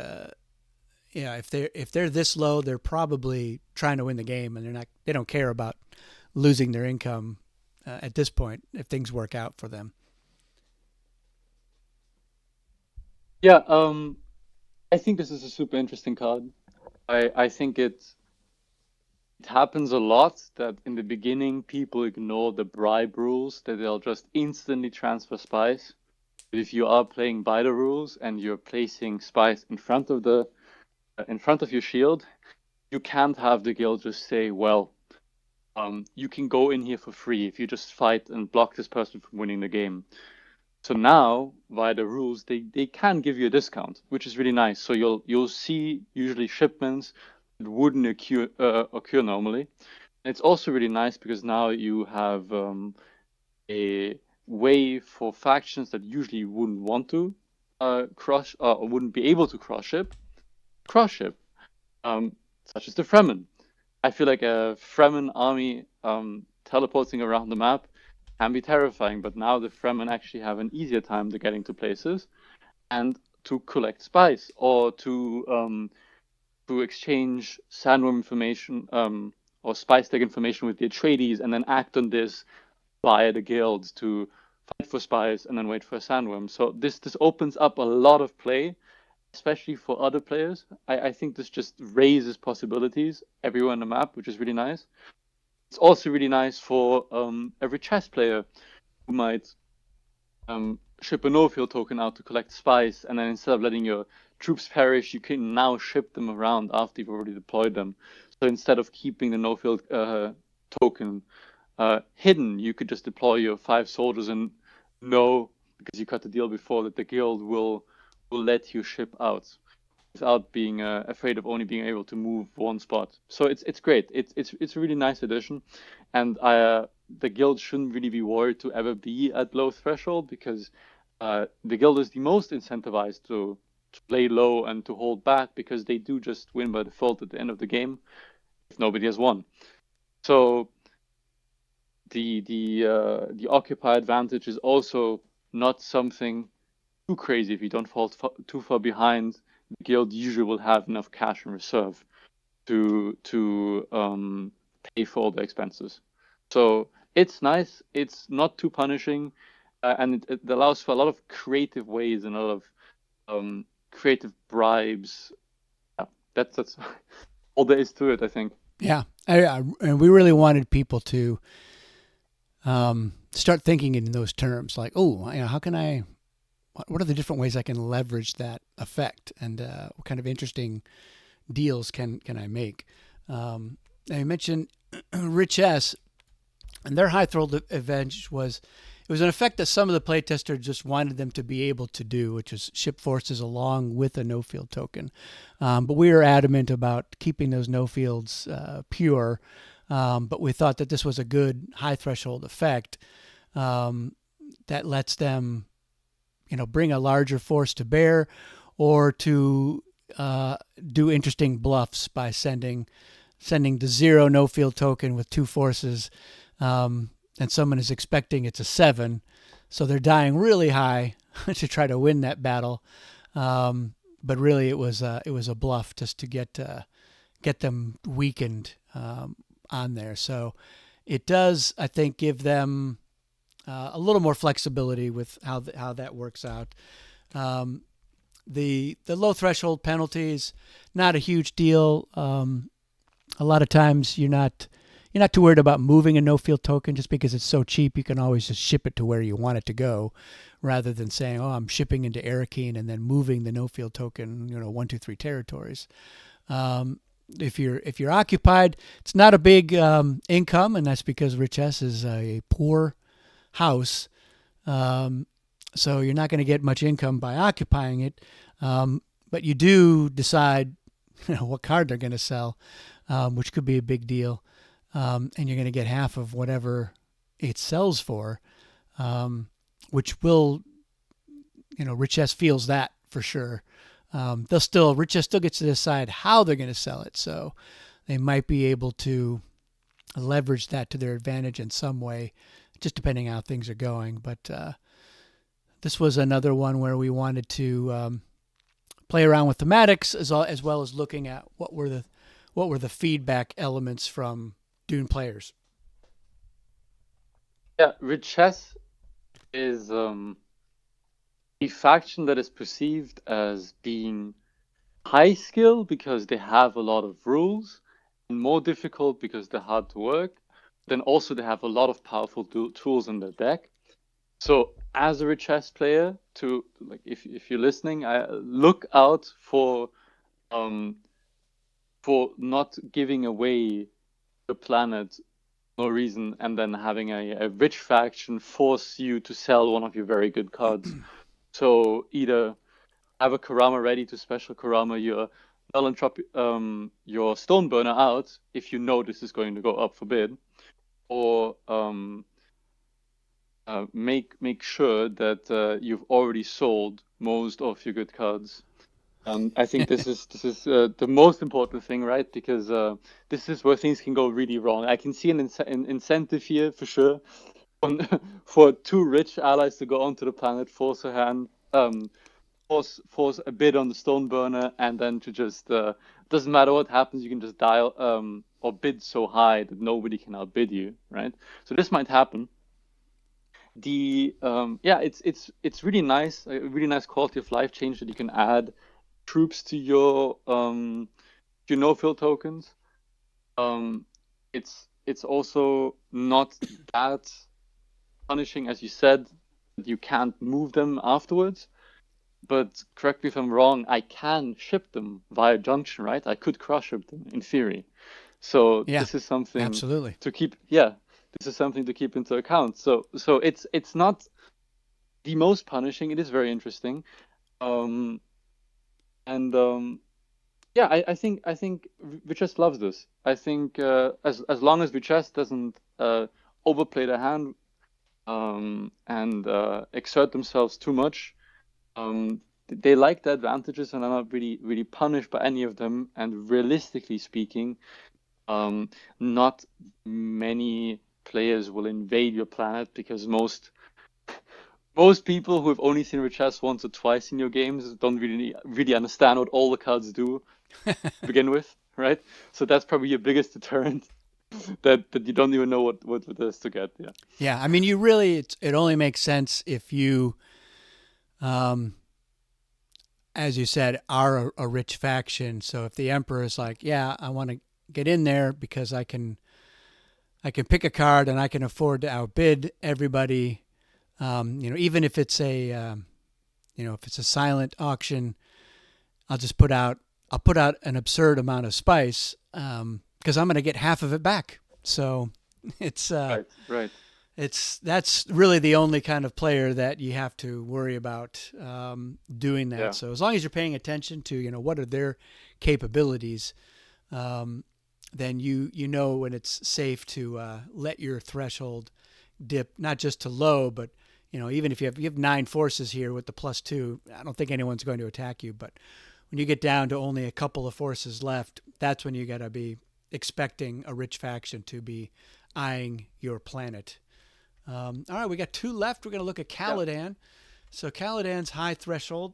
if they're this low, they're probably trying to win the game, and they don't care about losing their income at this point if things work out for them. Yeah, I think this is a super interesting card. I think it happens a lot that in the beginning people ignore the bribe rules, that they'll just instantly transfer spies. But if you are playing by the rules and you're placing spies in front of your shield, you can't have the guild just say, well, you can go in here for free if you just fight and block this person from winning the game. So now, via the rules, they can give you a discount, which is really nice. So you'll see usually shipments that wouldn't occur normally. And it's also really nice because now you have a way for factions that usually wouldn't want to cross or wouldn't be able to cross ship, such as the Fremen. I feel like a Fremen army teleporting around the map can be terrifying, but now the Fremen actually have an easier time to getting to places and to collect spice or to exchange sandworm information or spice tech information with the Atreides and then act on this via the guilds to fight for spice and then wait for a sandworm. So this opens up a lot of play, especially for other players. I think this just raises possibilities everywhere on the map, which is really nice. It's also really nice for every chess player who might ship a no-field token out to collect spice, and then instead of letting your troops perish, you can now ship them around after you've already deployed them. So instead of keeping the no-field token hidden, you could just deploy your 5 soldiers and know, because you cut the deal before, that the guild will let you ship out without being afraid of only being able to move one spot. So it's great. It's a really nice addition, and the guild shouldn't really be worried to ever be at low threshold, because the guild is the most incentivized to play low and to hold back, because they do just win by default at the end of the game if nobody has won. So the occupy advantage is also not something too crazy. If you don't fall too far behind, the guild usually will have enough cash in reserve to pay for all the expenses. So it's nice. It's not too punishing, and it allows for a lot of creative ways and a lot of creative bribes. Yeah, that's all there is to it, I think. Yeah, and we really wanted people to start thinking in those terms, like, oh, how can I? What are the different ways I can leverage that effect, and what kind of interesting deals can I make? I mentioned Richese, and their high threshold advantage was it was an effect that some of the playtesters just wanted them to be able to do, which is ship forces along with a no field token. But we were adamant about keeping those no fields pure. But we thought that this was a good high threshold effect that lets them, bring a larger force to bear, or to do interesting bluffs by sending the 0 no field token with 2 forces, and someone is expecting it's a 7, so they're dying really high to try to win that battle. But really, it was a bluff just to get them weakened on there. So it does, I think, give them a little more flexibility with how that works out. The low threshold penalties, not a huge deal. A lot of times you're not too worried about moving a no field token just because it's so cheap. You can always just ship it to where you want it to go, rather than saying, "Oh, I'm shipping into Arrakis and then moving the no field token, 1, 2, 3 territories." If you're occupied, it's not a big income, and that's because Richese is a poor house. So you're not going to get much income by occupying it, but you do decide, what card they're going to sell, which could be a big deal, and you're going to get half of whatever it sells for, which will, Richese feels that for sure. Richese still gets to decide how they're going to sell it, so they might be able to leverage that to their advantage in some way, just depending on how things are going. But this was another one where we wanted to play around with thematics as well as looking at what were the feedback elements from Dune players. Yeah, Richese is a faction that is perceived as being high skill because they have a lot of rules, and more difficult because they're hard to work. Then also they have a lot of powerful tools in their deck. So as a Richese player, if you're listening, I look out for not giving away the planet no reason, and then having a rich faction force you to sell one of your very good cards. So either have a Kurama ready to special Kurama your your Stoneburner out if you know this is going to go up for bid, or make sure that you've already sold most of your good cards. I think this is the most important thing, right? Because this is where things can go really wrong. I can see an incentive here for sure, for 2 rich allies to go onto the planet, force a hand, force a bid on the Stoneburner, and then to just doesn't matter what happens, you can just dial or bid so high that nobody can outbid you, right? So this might happen. It's really nice, a really nice quality of life change that you can add troops to your no field tokens. It's also not that punishing, as you said, that you can't move them afterwards. But correct me if I'm wrong, I can ship them via junction, right? I could cross ship them in theory. So Yeah, this is something absolutely. to keep. Yeah, this is something to keep into account. So it's not the most punishing. It is very interesting. Um, and Yeah, I think Richesse loves this. I think as long as Richesse doesn't overplay their hand and exert themselves too much, they like the advantages and are not really punished by any of them. And realistically speaking, not many players will invade your planet, because most people who have only seen Richesse once or twice in your games don't really understand what all the cards do to begin with, right? So that's probably your biggest deterrent, that you don't even know what it is to get. Yeah. Yeah, I mean, it only makes sense if you, as you said, are a rich faction. So if the Emperor is like, yeah, I want to get in there because I can pick a card and I can afford to outbid everybody. Even if it's if it's a silent auction, I'll put out an absurd amount of spice because I'm going to get half of it back. So it's Right. That's really the only kind of player that you have to worry about doing that. Yeah. So as long as you're paying attention to what are their capabilities, um, then you know when it's safe to let your threshold dip not just to low, but even if you have 9 forces here with the +2, I don't think anyone's going to attack you. But when you get down to only a couple of forces left, that's when you got to be expecting a rich faction to be eyeing your planet. All right, we got 2 left. We're going to look at Yeah. Caladan. So Caladan's high threshold.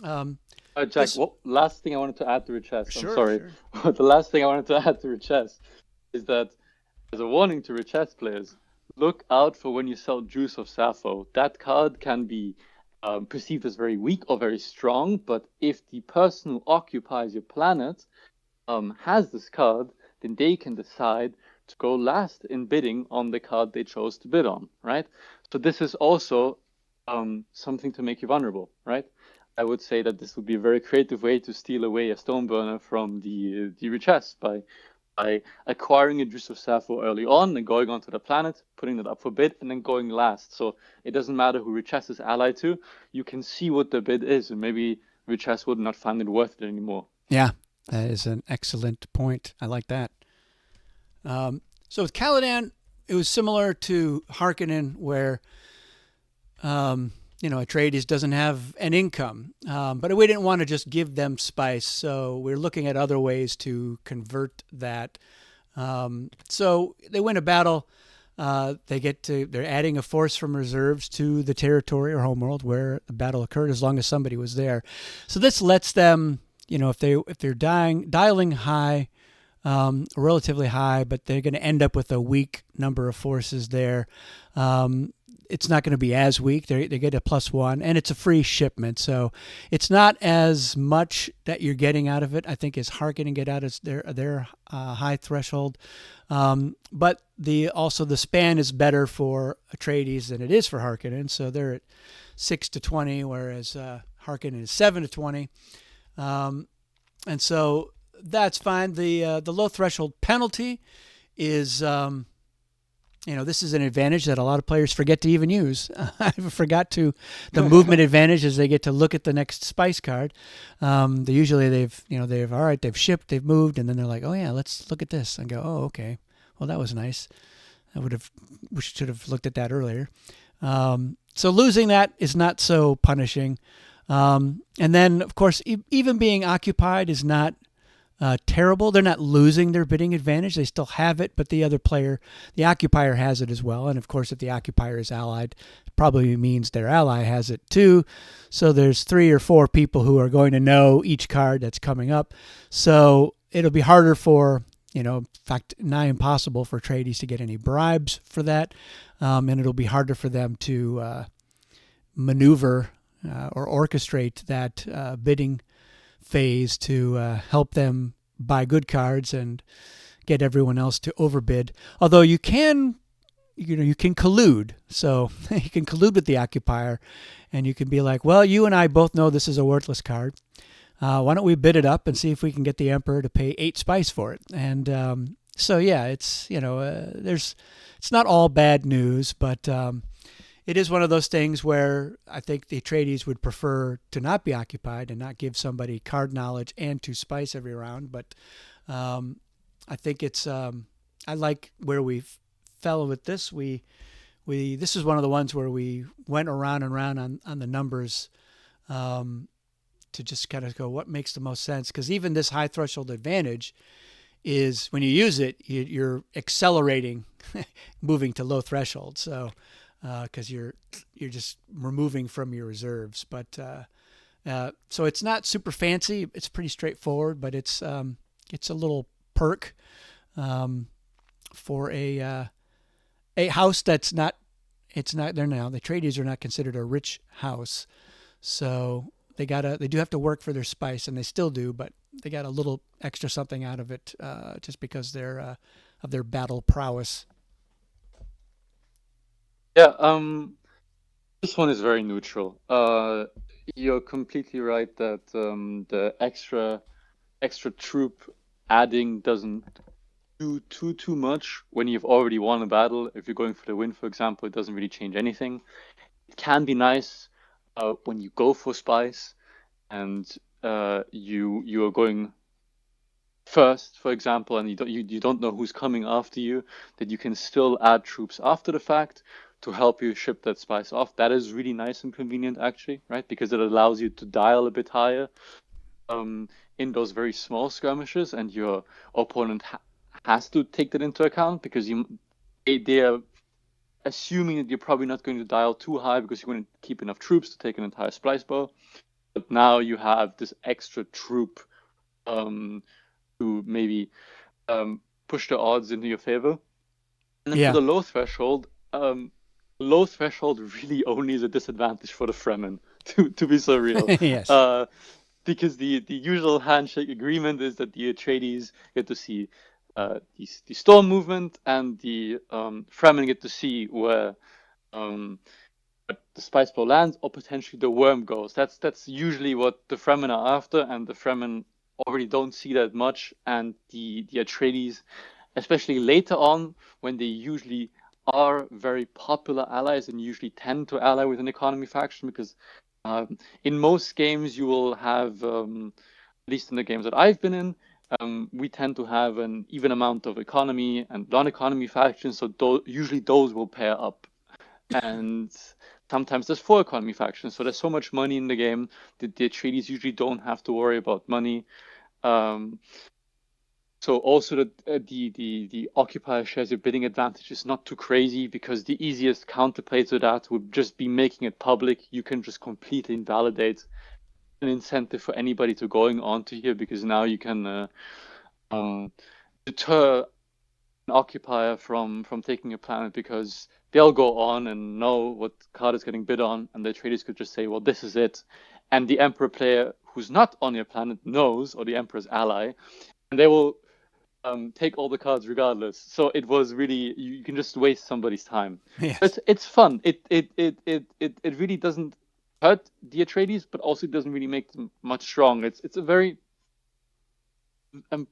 Um, Jack, this what last thing I wanted to add to Richese, I'm Sure, sorry. sure. The last thing I wanted to add to Richese is that as a warning to Richese players, look out for when you sell Juice of Sappho. That card can be perceived as very weak or very strong, but if the person who occupies your planet has this card, then they can decide to go last in bidding on the card they chose to bid on, right? So this is also something to make you vulnerable, right? I would say that this would be a very creative way to steal away a stone burner from the Richesse by acquiring a Juice of Sappho early on and going onto the planet, putting it up for bid, and then going last. So it doesn't matter who Richesse is allied to, you can see what the bid is, and maybe Richesse would not find it worth it anymore. Yeah, that is an excellent point. I like that. So with Caladan, it was similar to Harkonnen, where Atreides doesn't have an income, but we didn't want to just give them spice, so we're looking at other ways to convert that. So they win a battle. They're adding a force from reserves to the territory or homeworld where the battle occurred, as long as somebody was there. So this lets them, if they're dialing high, relatively high, but they're going to end up with a weak number of forces there. It's not going to be as weak. They get a +1, and it's a free shipment, so it's not as much that you're getting out of it, I think, as Harkonnen get out of their high threshold. But the span is better for Atreides than it is for Harkonnen, so they're at 6 to 20, whereas Harkonnen is 7 to 20, and so that's fine. The low threshold penalty is. This is an advantage that a lot of players forget to even use. I forgot the movement advantage as they get to look at the next spice card. They've shipped, they've moved, and then they're like, oh yeah, let's look at this, and go, oh okay, well that was nice. We should have looked at that earlier. So losing that is not so punishing. And then of course, even being occupied is not terrible. They're not losing their bidding advantage. They still have it, but the other player, the occupier, has it as well. And of course, if the occupier is allied, it probably means their ally has it too. So there's 3 or 4 people who are going to know each card that's coming up. So it'll be harder for, in fact, nigh impossible for Atreides to get any bribes for that. And it'll be harder for them to maneuver or orchestrate that bidding phase to help them buy good cards and get everyone else to overbid. Although you can collude. So you can collude with the occupier, and you can be like, well, you and I both know this is a worthless card. Why don't we bid it up and see if we can get the Emperor to pay 8 spice for it? And so yeah, it's it's not all bad news, but it is one of those things where I think the Atreides would prefer to not be occupied and not give somebody card knowledge and 2 spice every round. But I think it's I like where we fell with this. This is one of the ones where we went around and around on the numbers to just kind of go what makes the most sense, because even this high threshold advantage is when you use it, you're accelerating, moving to low threshold. So. Because you're just removing from your reserves, but so it's not super fancy. It's pretty straightforward, but it's a little perk for a house that's not. It's not there now. The Atreides are not considered a rich house, so they do have to work for their spice, and they still do, but they got a little extra something out of it just because they're of their battle prowess. Yeah, this one is very neutral. You're completely right that the extra troop adding doesn't do too much when you've already won a battle. If you're going for the win, for example, it doesn't really change anything. It can be nice when you go for spice and you are going first, for example, and you don't know who's coming after you, that you can still add troops after the fact to help you ship that spice off. That is really nice and convenient, actually, right? Because it allows you to dial a bit higher um, in those very small skirmishes, and your opponent has to take that into account because they are assuming that you're probably not going to dial too high because you're going to keep enough troops to take an entire splice bow. But now you have this extra troop um, to maybe um, push the odds into your favor. And then for Yeah. the low threshold really only is a disadvantage for the Fremen, to be so real. Yes. Uh, because the usual handshake agreement is that the Atreides get to see the storm movement, and the Fremen get to see where um, the spice ball lands or potentially the worm goes. That's usually what the Fremen are after, and the Fremen already don't see that much. And the Atreides, especially later on, when they usually are very popular allies and usually tend to ally with an economy faction, because in most games you will have, at least in the games that I've been in, we tend to have an even amount of economy and non-economy factions. So usually those will pair up, and sometimes there's four economy factions. So there's so much money in the game that the Atreides usually don't have to worry about money. Um, so also the occupier shares your bidding advantage is not too crazy, because the easiest counterplay to that would just be making it public. You can just completely invalidate an incentive for anybody to going onto here, because now you can um, deter an occupier from taking a planet, because they'll go on and know what card is getting bid on, and the traders could just say, well, this is it. And the Emperor player who's not on your planet knows, or the Emperor's ally, and they will take all the cards regardless. So it was really, you can just waste somebody's time. Yes. It's fun. It really doesn't hurt the Atreides, but also it doesn't really make them much strong. It's a very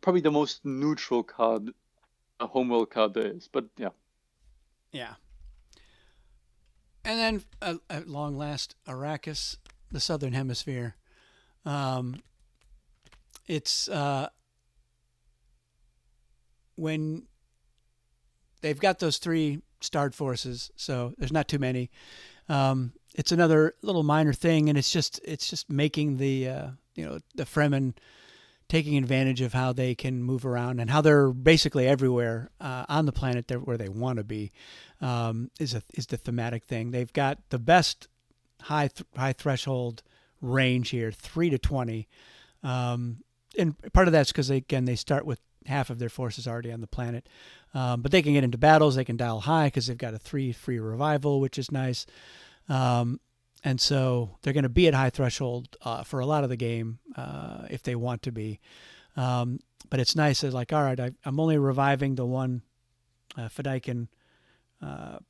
probably the most neutral card, a homeworld card there is. But yeah, Yeah. And then at long last, Arrakis, the Southern Hemisphere. Um, it's when they've got those three starred forces, so there's not too many. It's another little minor thing, and it's just making the Fremen taking advantage of how they can move around and how they're basically everywhere on the planet where they want to be. Is the thematic thing. They've got the best high threshold range here, 3 to 20, and part of that's because they start with half of their forces already on the planet, but they can get into battles. They can dial high because they've got a 3 free revival, which is nice. Um, and so they're going to be at high threshold for a lot of the game if they want to be. But it's nice. It's like, all right, I'm only reviving the one Fedaykin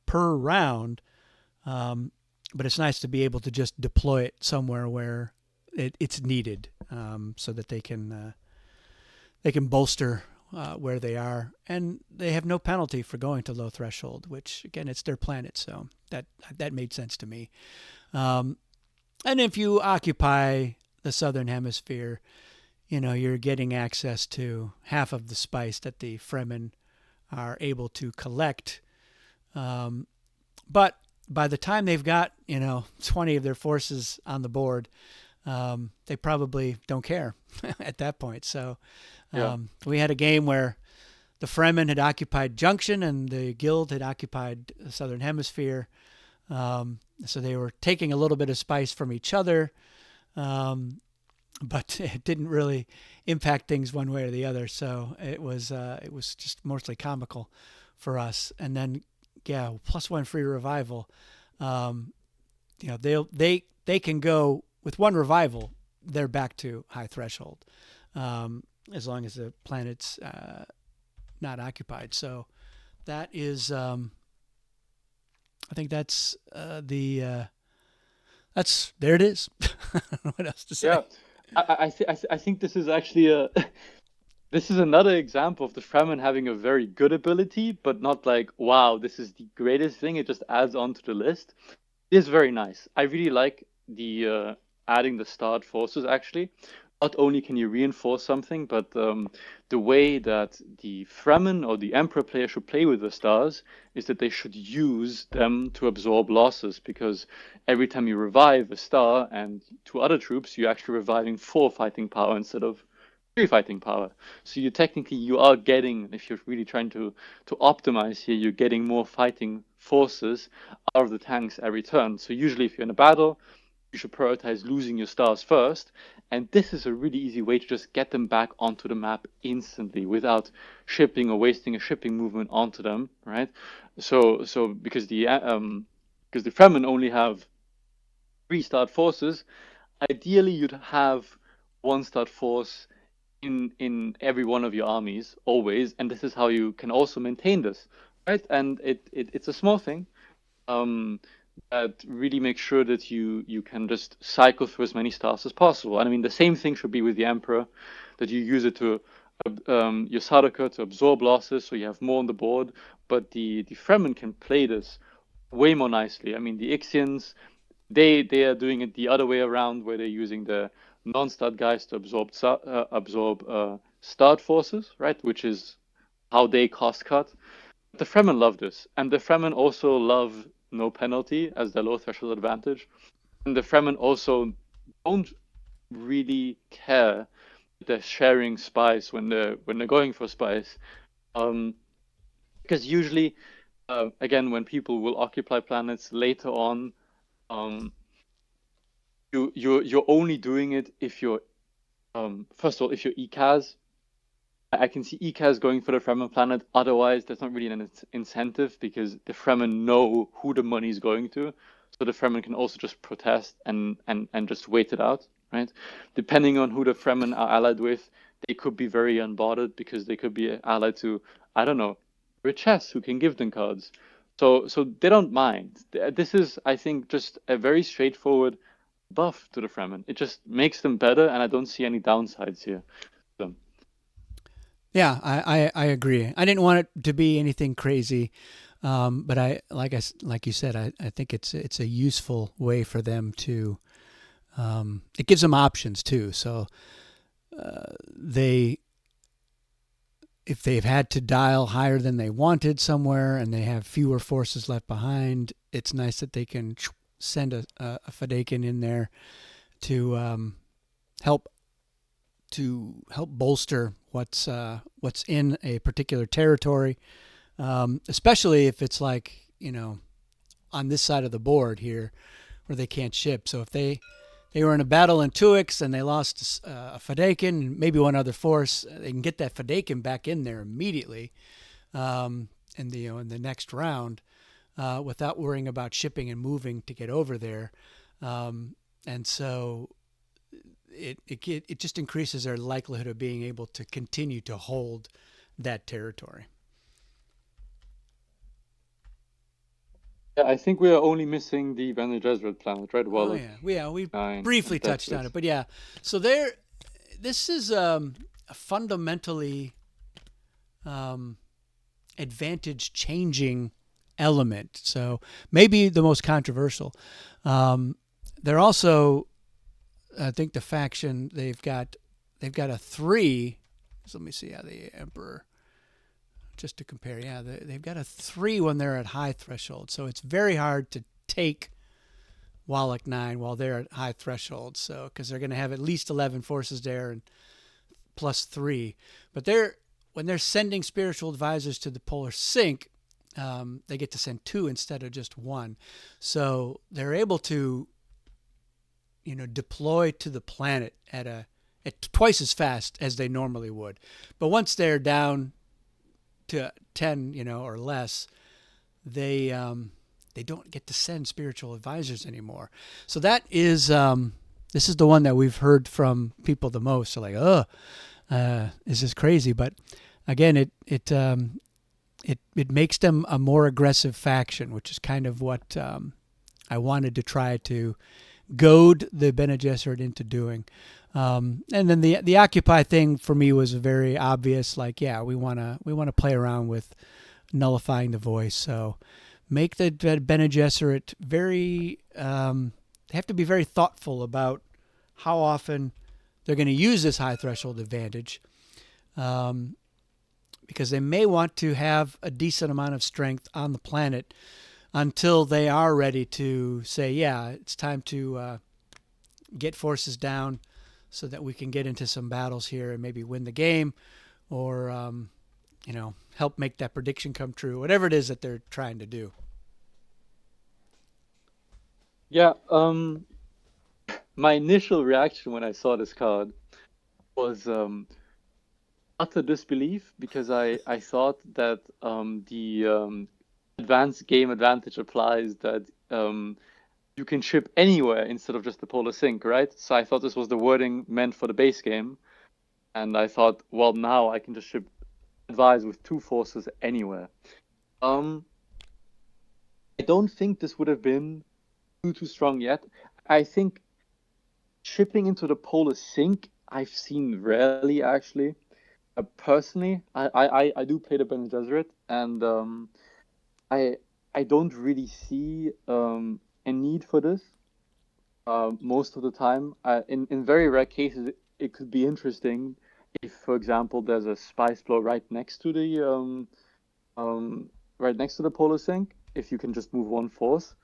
per round, but it's nice to be able to just deploy it somewhere where it's needed, so that they can bolster where they are, and they have no penalty for going to low threshold. Which again, it's their planet, so that made sense to me. And if you occupy the southern hemisphere, you're getting access to half of the spice that the Fremen are able to collect. But by the time they've got 20 of their forces on the board, they probably don't care at that point. So yeah, we had a game where the Fremen had occupied Junction and the Guild had occupied the southern hemisphere. So they were taking a little bit of spice from each other, but it didn't really impact things one way or the other. So it was just mostly comical for us. And then, yeah, +1 free revival. They can go with one revival. They're back to high threshold, as long as the planet's not occupied. So that is, I think that's that's there. It is. What else to say? yeah. I think this is actually a this is another example of the Fremen having a very good ability, but not like, wow, this is the greatest thing. It just adds on to the list. It is very nice. I really like the adding the starred forces actually. Not only can you reinforce something, but the way that the Fremen or the Emperor player should play with the stars is that they should use them to absorb losses because every time you revive a star and two other troops, you're actually reviving four fighting power instead of three fighting power. So you are getting, if you're really trying to optimize here, you're getting more fighting forces out of the tanks every turn. So usually if you're in a battle, you should prioritize losing your stars first. And this is a really easy way to just get them back onto the map instantly without shipping or wasting a shipping movement onto them, right? So because the Fremen only have three start forces, ideally you'd have one start force in every one of your armies always, and this is how you can also maintain this, right? And it's a small thing, um, that really makes sure that you can just cycle through as many stars as possible. And I mean, the same thing should be with the Emperor, that you use it to your Sardaukar to absorb losses, so you have more on the board. But the Fremen can play this way more nicely. I mean, the Ixians, they are doing it the other way around, where they're using the non-stat guys to absorb start forces, right? Which is how they cost cut. The Fremen love this, and the Fremen also love no penalty as their low threshold advantage. And the Fremen also don't really care that they're sharing spice when they're going for spice, um, because usually, again, when people will occupy planets later on, um, you're only doing it if you're first of all if you're Ecaz. I can see Ecaz going for the Fremen planet. Otherwise, there's not really an incentive because the Fremen know who the money is going to. So the Fremen can also just protest and just wait it out, right? Depending on who the Fremen are allied with, they could be very unbothered because they could be allied to, I don't know, Richese, who can give them cards. So they don't mind. This is, I think, just a very straightforward buff to the Fremen. It just makes them better, and I don't see any downsides here. So, Yeah, I agree. I didn't want it to be anything crazy, but like you said, I think it's a useful way for them to. It gives them options too. So they if they've had to dial higher than they wanted somewhere and they have fewer forces left behind, it's nice that they can send a Fadakin in there to help help bolster what's in a particular territory, especially if it's like on this side of the board here where they can't ship. So if they were in a battle in Tuix and they lost a Fadakin, maybe one other force, they can get that Fadakin back in there immediately in the next round without worrying about shipping and moving to get over there. And so it just increases their likelihood of being able to continue to hold that territory. yeah, I think we are only missing the Bene Gesserit planet, right? Oh Wallach we 9, briefly and that's touched on it. it, but yeah. So this is a fundamentally um, advantage changing element. So maybe the most controversial. They're also, I think, the faction they've got a 3. So let me see how the Emperor, just to compare. Yeah, they've got a 3 when they're at high threshold. So it's very hard to take Wallach 9 while they're at high threshold. So because they're going to have at least 11 forces there and plus 3. But when they're sending spiritual advisors to the polar sink, they get to send 2 instead of just 1. So they're able to deploy to the planet at twice as fast as they normally would. But once they're down to 10, or less, they don't get to send spiritual advisors anymore. So that is this is the one that we've heard from people the most. So like, is this crazy? But again, it makes them a more aggressive faction, which is kind of what I wanted to try to goad the Bene Gesserit into doing. And then the occupy thing for me was very obvious. Like, yeah, we wanna play around with nullifying the voice. So make the Bene Gesserit very. They have to be very thoughtful about how often they're going to use this high threshold advantage, um, because they may want to have a decent amount of strength on the planet until they are ready to say, yeah, it's time to get forces down so that we can get into some battles here and maybe win the game, or help make that prediction come true, whatever it is that they're trying to do. Yeah, my initial reaction when I saw this card was utter disbelief because I thought that the advanced game advantage applies that you can ship anywhere instead of just the polar sync, right? So I thought this was the wording meant for the base game, and I thought, well, now I can just ship advise with two forces anywhere. Um, I don't think this would have been too strong yet. I think shipping into the polar sync I've seen rarely actually. Personally, I do play the Bene Gesserit, and I I don't really see a need for this most of the time. In very rare cases, it could be interesting if, for example, there's a spice flow um, right next to the polar sync. If you can just move one force,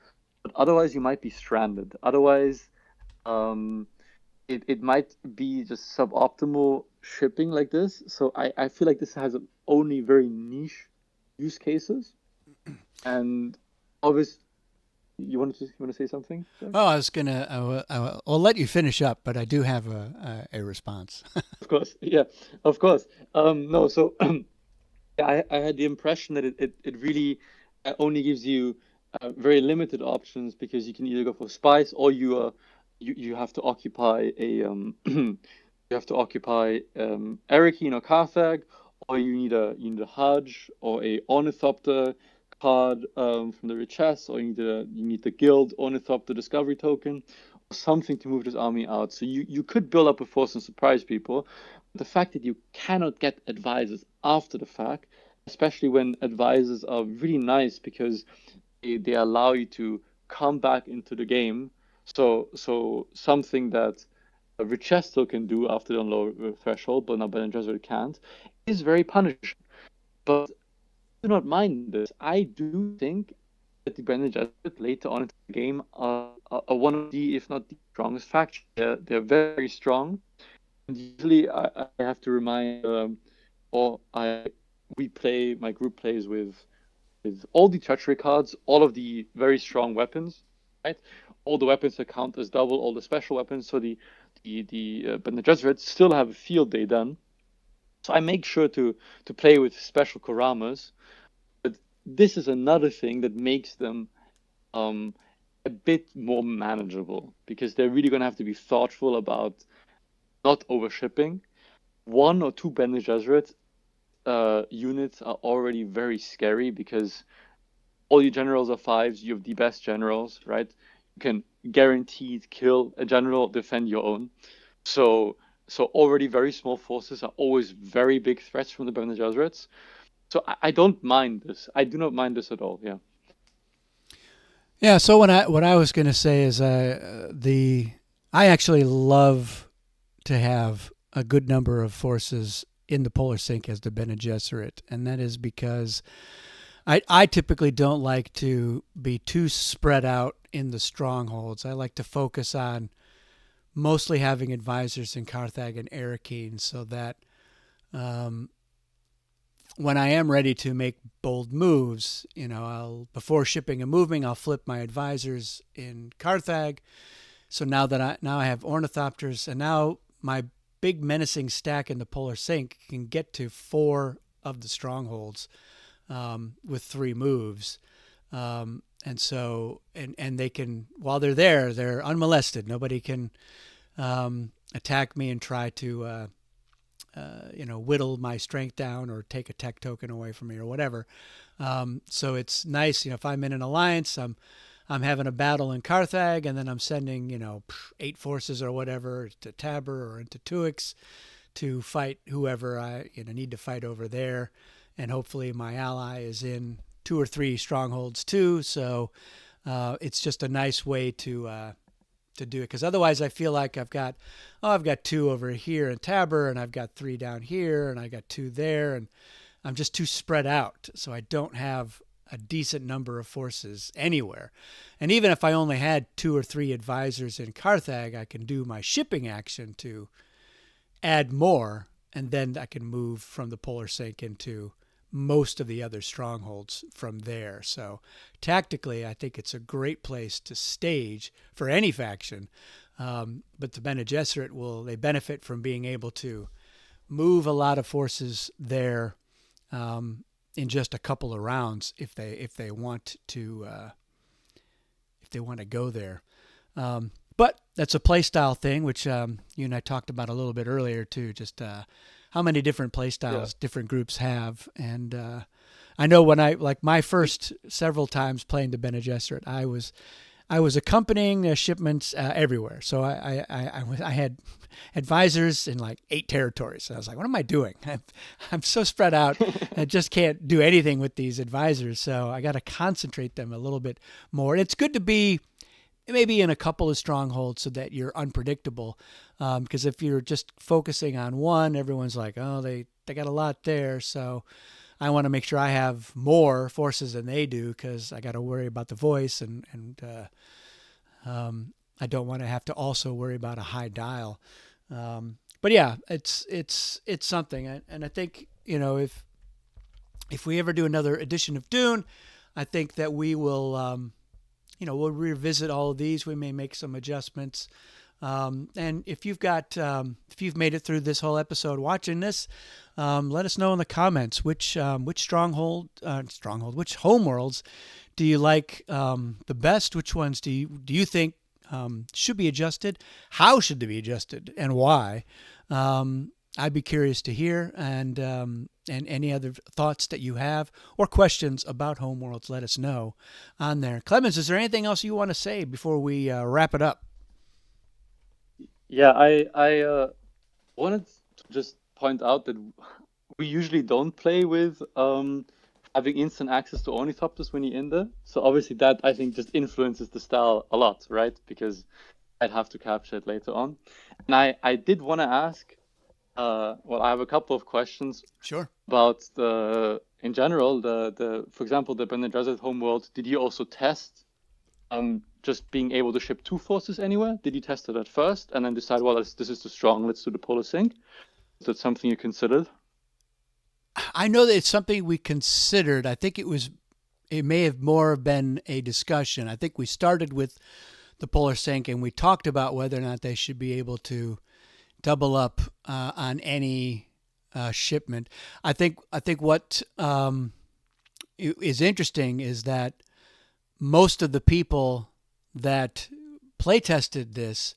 but otherwise you might be stranded. Otherwise, um, it might be just suboptimal shipping like this. So I feel like this has only very niche use cases. And obviously, you want to say something, Jack? Oh, I was gonna. I'll let you finish up, but I do have a response. Of course, yeah, of course. No, so yeah, I had the impression that it really only gives you very limited options because you can either go for spice or you have to occupy a you have to occupy Erechine or Carthag, or you need a Hajj or a Ornithopter card from the Richese, or you need the Guild Ornithopter Discovery Token, or something to move this army out. So you could build up a force and surprise people. The fact that you cannot get advisors after the fact, especially when advisors are really nice because they allow you to come back into the game. So something that a Richester can do after the low threshold, but now Bene Gesserit can't, is very punishing. But I do not mind this. I do think that the Bene Gesserit later on in the game are one of the, if not the strongest factions. They're very strong. And usually I have to remind, or I we play, my group plays with all the treachery cards, all of the very strong weapons, right? All the weapons that count as double, all the special weapons. So the Bene Gesserits still have a field day done. So I make sure to play with special Kuramas. But this is another thing that makes them um, a bit more manageable because they're really going to have to be thoughtful about not overshipping. One or two Bene Gesserit units are already very scary because all your generals are fives. You have the best generals, right? You can guaranteed kill a general, defend your own. So so already very small forces are always very big threats from the Bene Gesserits. So I don't mind this. I do not mind this at all. Yeah. Yeah. So what I was gonna say is the I actually love to have a good number of forces in the polar sync as the Bene Gesserit, and that is because I typically don't like to be too spread out in the strongholds. I like to focus on mostly having advisors in Carthag and Arrakeen so that um, when I am ready to make bold moves, I'll before shipping and moving, I'll flip my advisors in Carthag. So now I have ornithopters, and now my big menacing stack in the polar sync can get to four of the strongholds with three moves. And they can, while they're there, they're unmolested. Nobody can attack me and try to whittle my strength down or take a tech token away from me or whatever. So it's nice, if I'm in an alliance, I'm having a battle in Carthage, and then I'm sending 8 forces or whatever to Tabor or into Tuix to fight whoever I need to fight over there, and hopefully my ally is in 2 or 3 strongholds too. So it's just a nice way to do it, because otherwise I feel like I've got 2 over here in Tabor, and I've got 3 down here, and I got 2 there, and I'm just too spread out, so I don't have a decent number of forces anywhere. And even if I only had 2 or 3 advisors in Carthage, I can do my shipping action to add more, and then I can move from the Polar Sink into most of the other strongholds from there. So tactically, I think it's a great place to stage for any faction. But the Bene Gesserit they benefit from being able to move a lot of forces there in just a couple of rounds if they want to go there. But that's a playstyle thing, which you and I talked about a little bit earlier too. Just how many different playstyles different groups have, and I know when my first several times playing the Bene Gesserit, I was accompanying shipments everywhere. So I had advisors in like 8 territories. And I was like, what am I doing? I'm so spread out. I just can't do anything with these advisors. So I got to concentrate them a little bit more. And it's good to be maybe in a couple of strongholds so that you're unpredictable. Because if you're just focusing on one, everyone's like, oh, they got a lot there. So I want to make sure I have more forces than they do, because I got to worry about the voice, and I don't want to have to also worry about a high dial. But yeah, it's something, and I think if we ever do another edition of Dune, I think that we will we'll revisit all of these. We may make some adjustments. And if you've made it through this whole episode watching this, let us know in the comments which homeworlds do you like the best? Which ones do you think should be adjusted? How should they be adjusted, and why? I'd be curious to hear, and any other thoughts that you have or questions about Homeworlds, let us know on there. Clemens, is there anything else you want to say before we wrap it up? Yeah, I wanted to just point out that we usually don't play with having instant access to Ornithopters when you're in there. So obviously that, I think, just influences the style a lot, right? Because I'd have to capture it later on. And I did want to ask, I have a couple of questions. Sure. About in general, for example, the Bene Gesserit homeworld. Did you also test just being able to ship 2 forces anywhere? Did you test it at first and then decide, well, this is too strong, let's do the Polar Sink? Is that something you considered? I know that it's something we considered. I think it may have more been a discussion. I think we started with the Polar Sink, and we talked about whether or not they should be able to double up on any shipment. I think what is interesting is that most of the people that play tested this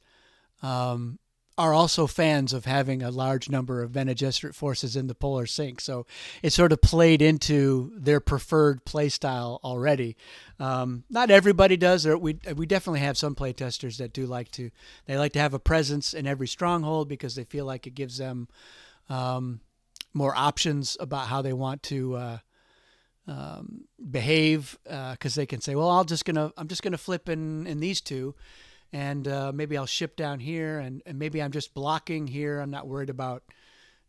are also fans of having a large number of Bene Gesserit forces in the Polar Sink. So it sort of played into their preferred play style already. Not everybody does. We definitely have some play testers that like to have a presence in every stronghold, because they feel like it gives them more options about how they want to behave, because they can say, well, I'm just gonna flip in these 2, and maybe I'll ship down here, and maybe I'm just blocking here. I'm not worried about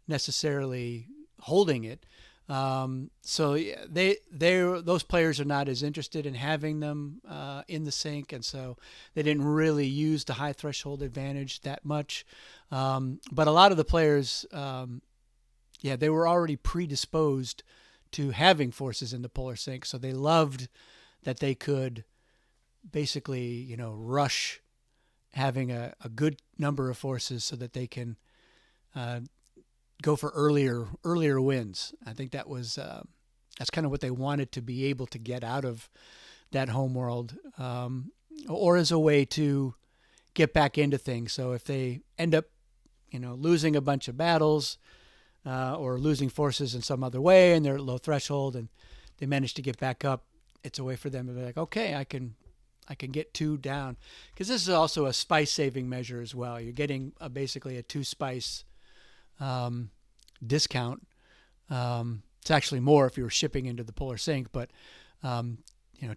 necessarily holding it. So those players are not as interested in having them in the sink, and so they didn't really use the high threshold advantage that much. But a lot of the players, they were already predisposed to having forces in the Polar Sink, so they loved that they could basically, rush having a good number of forces so that they can go for earlier wins. I think that's kind of what they wanted to be able to get out of that homeworld, or as a way to get back into things. So if they end up, losing a bunch of battles, or losing forces in some other way, and they're at low threshold, and they manage to get back up, it's a way for them to be like, okay, I can I can get 2 down, because this is also a spice saving measure as well. You're getting basically a 2 spice discount. It's actually more if you were shipping into the polar sink, but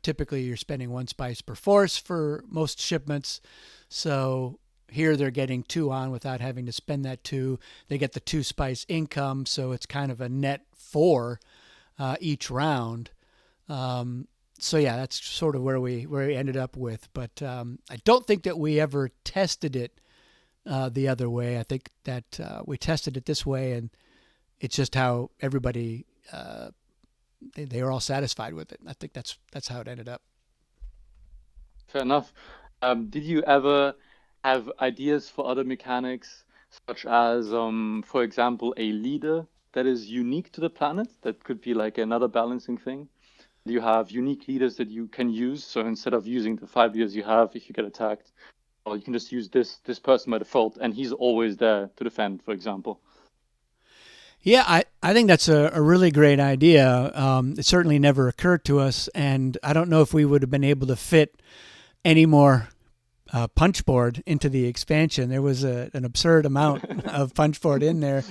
typically you're spending 1 spice per force for most shipments. So here they're getting 2 on without having to spend that 2. They get the 2 spice income, so it's kind of a net 4 each round. So yeah, that's sort of where we ended up with. But I don't think that we ever tested it the other way. I think that we tested it this way, and it's just how everybody they were all satisfied with it. I think that's how it ended up. Fair enough. Did you ever have ideas for other mechanics, such as, for example, a leader that is unique to the planet? That could be like another balancing thing. You have unique leaders that you can use. So instead of using the 5 leaders you have if you get attacked, or you can just use this person by default, and he's always there to defend, for example. Yeah, I think that's a really great idea. It certainly never occurred to us, and I don't know if we would have been able to fit any more punchboard into the expansion. There was an absurd amount of punchboard in there,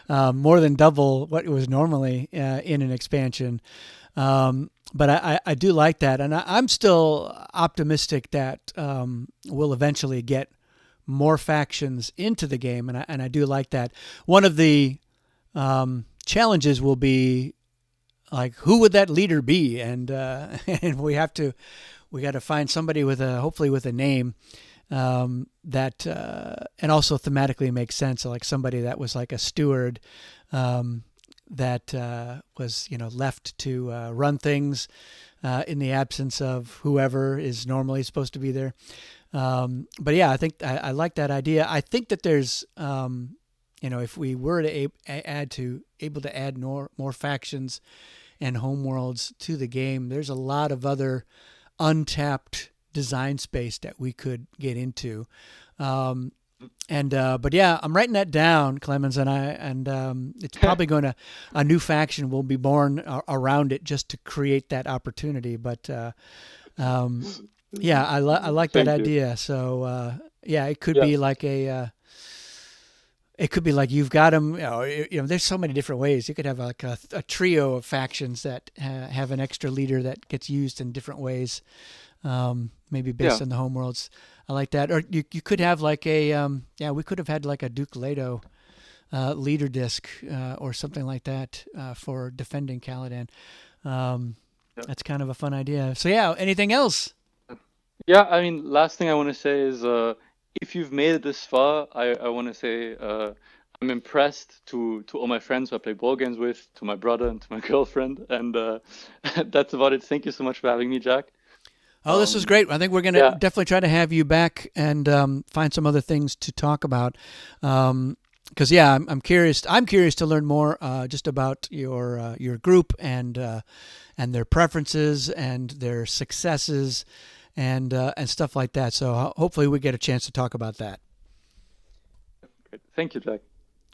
more than double what it was normally in an expansion. But I do like that, and I'm still optimistic that we'll eventually get more factions into the game, and I do like that. One of the challenges will be, like, who would that leader be, and and we got to find somebody with hopefully with a name that and also thematically makes sense, like somebody that was like a steward. That was left to run things in the absence of whoever is normally supposed to be there. But yeah, I think I like that idea. I think that there's if we were to able to add more factions and homeworlds to the game, there's a lot of other untapped design space that we could get into. But yeah, I'm writing that down, Clemens, and it's probably a new faction will be born around it just to create that opportunity. But yeah, I like that idea. So yeah, it could be like it could be like you've got them. There's so many different ways. You could have like a trio of factions that have an extra leader that gets used in different ways. Maybe based on the homeworlds. I like that. Or you could have like we could have had like a Duke Leto leader disc or something like that for defending Caladan. That's kind of a fun idea. So yeah, anything else? Yeah, I mean, last thing I want to say is if you've made it this far, I want to say I'm impressed to all my friends who I play board games with, to my brother and to my girlfriend. And that's about it. Thank you so much for having me, Jack. Oh, this was great. I think we're going to definitely try to have you back and find some other things to talk about. Because I'm curious. I'm curious to learn more just about your group and their preferences and their successes and stuff like that. So hopefully we get a chance to talk about that. Great. Thank you, Jack.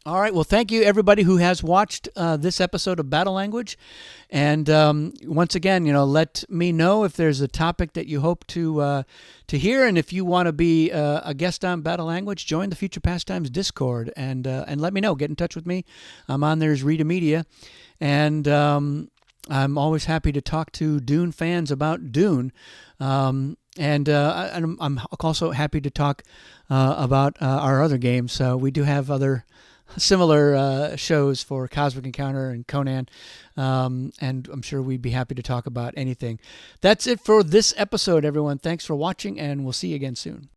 All right. Well, thank you, everybody who has watched this episode of Battle Language. And once again, let me know if there's a topic that you hope to hear. And if you want to be a guest on Battle Language, join the Future Pastimes Discord and let me know. Get in touch with me. I'm on there as Rita Media. And I'm always happy to talk to Dune fans about Dune. And I'm also happy to talk about our other games. So we do have other similar shows for Cosmic Encounter and Conan, and I'm sure we'd be happy to talk about anything. That's it for this episode, everyone. Thanks for watching, and we'll see you again soon.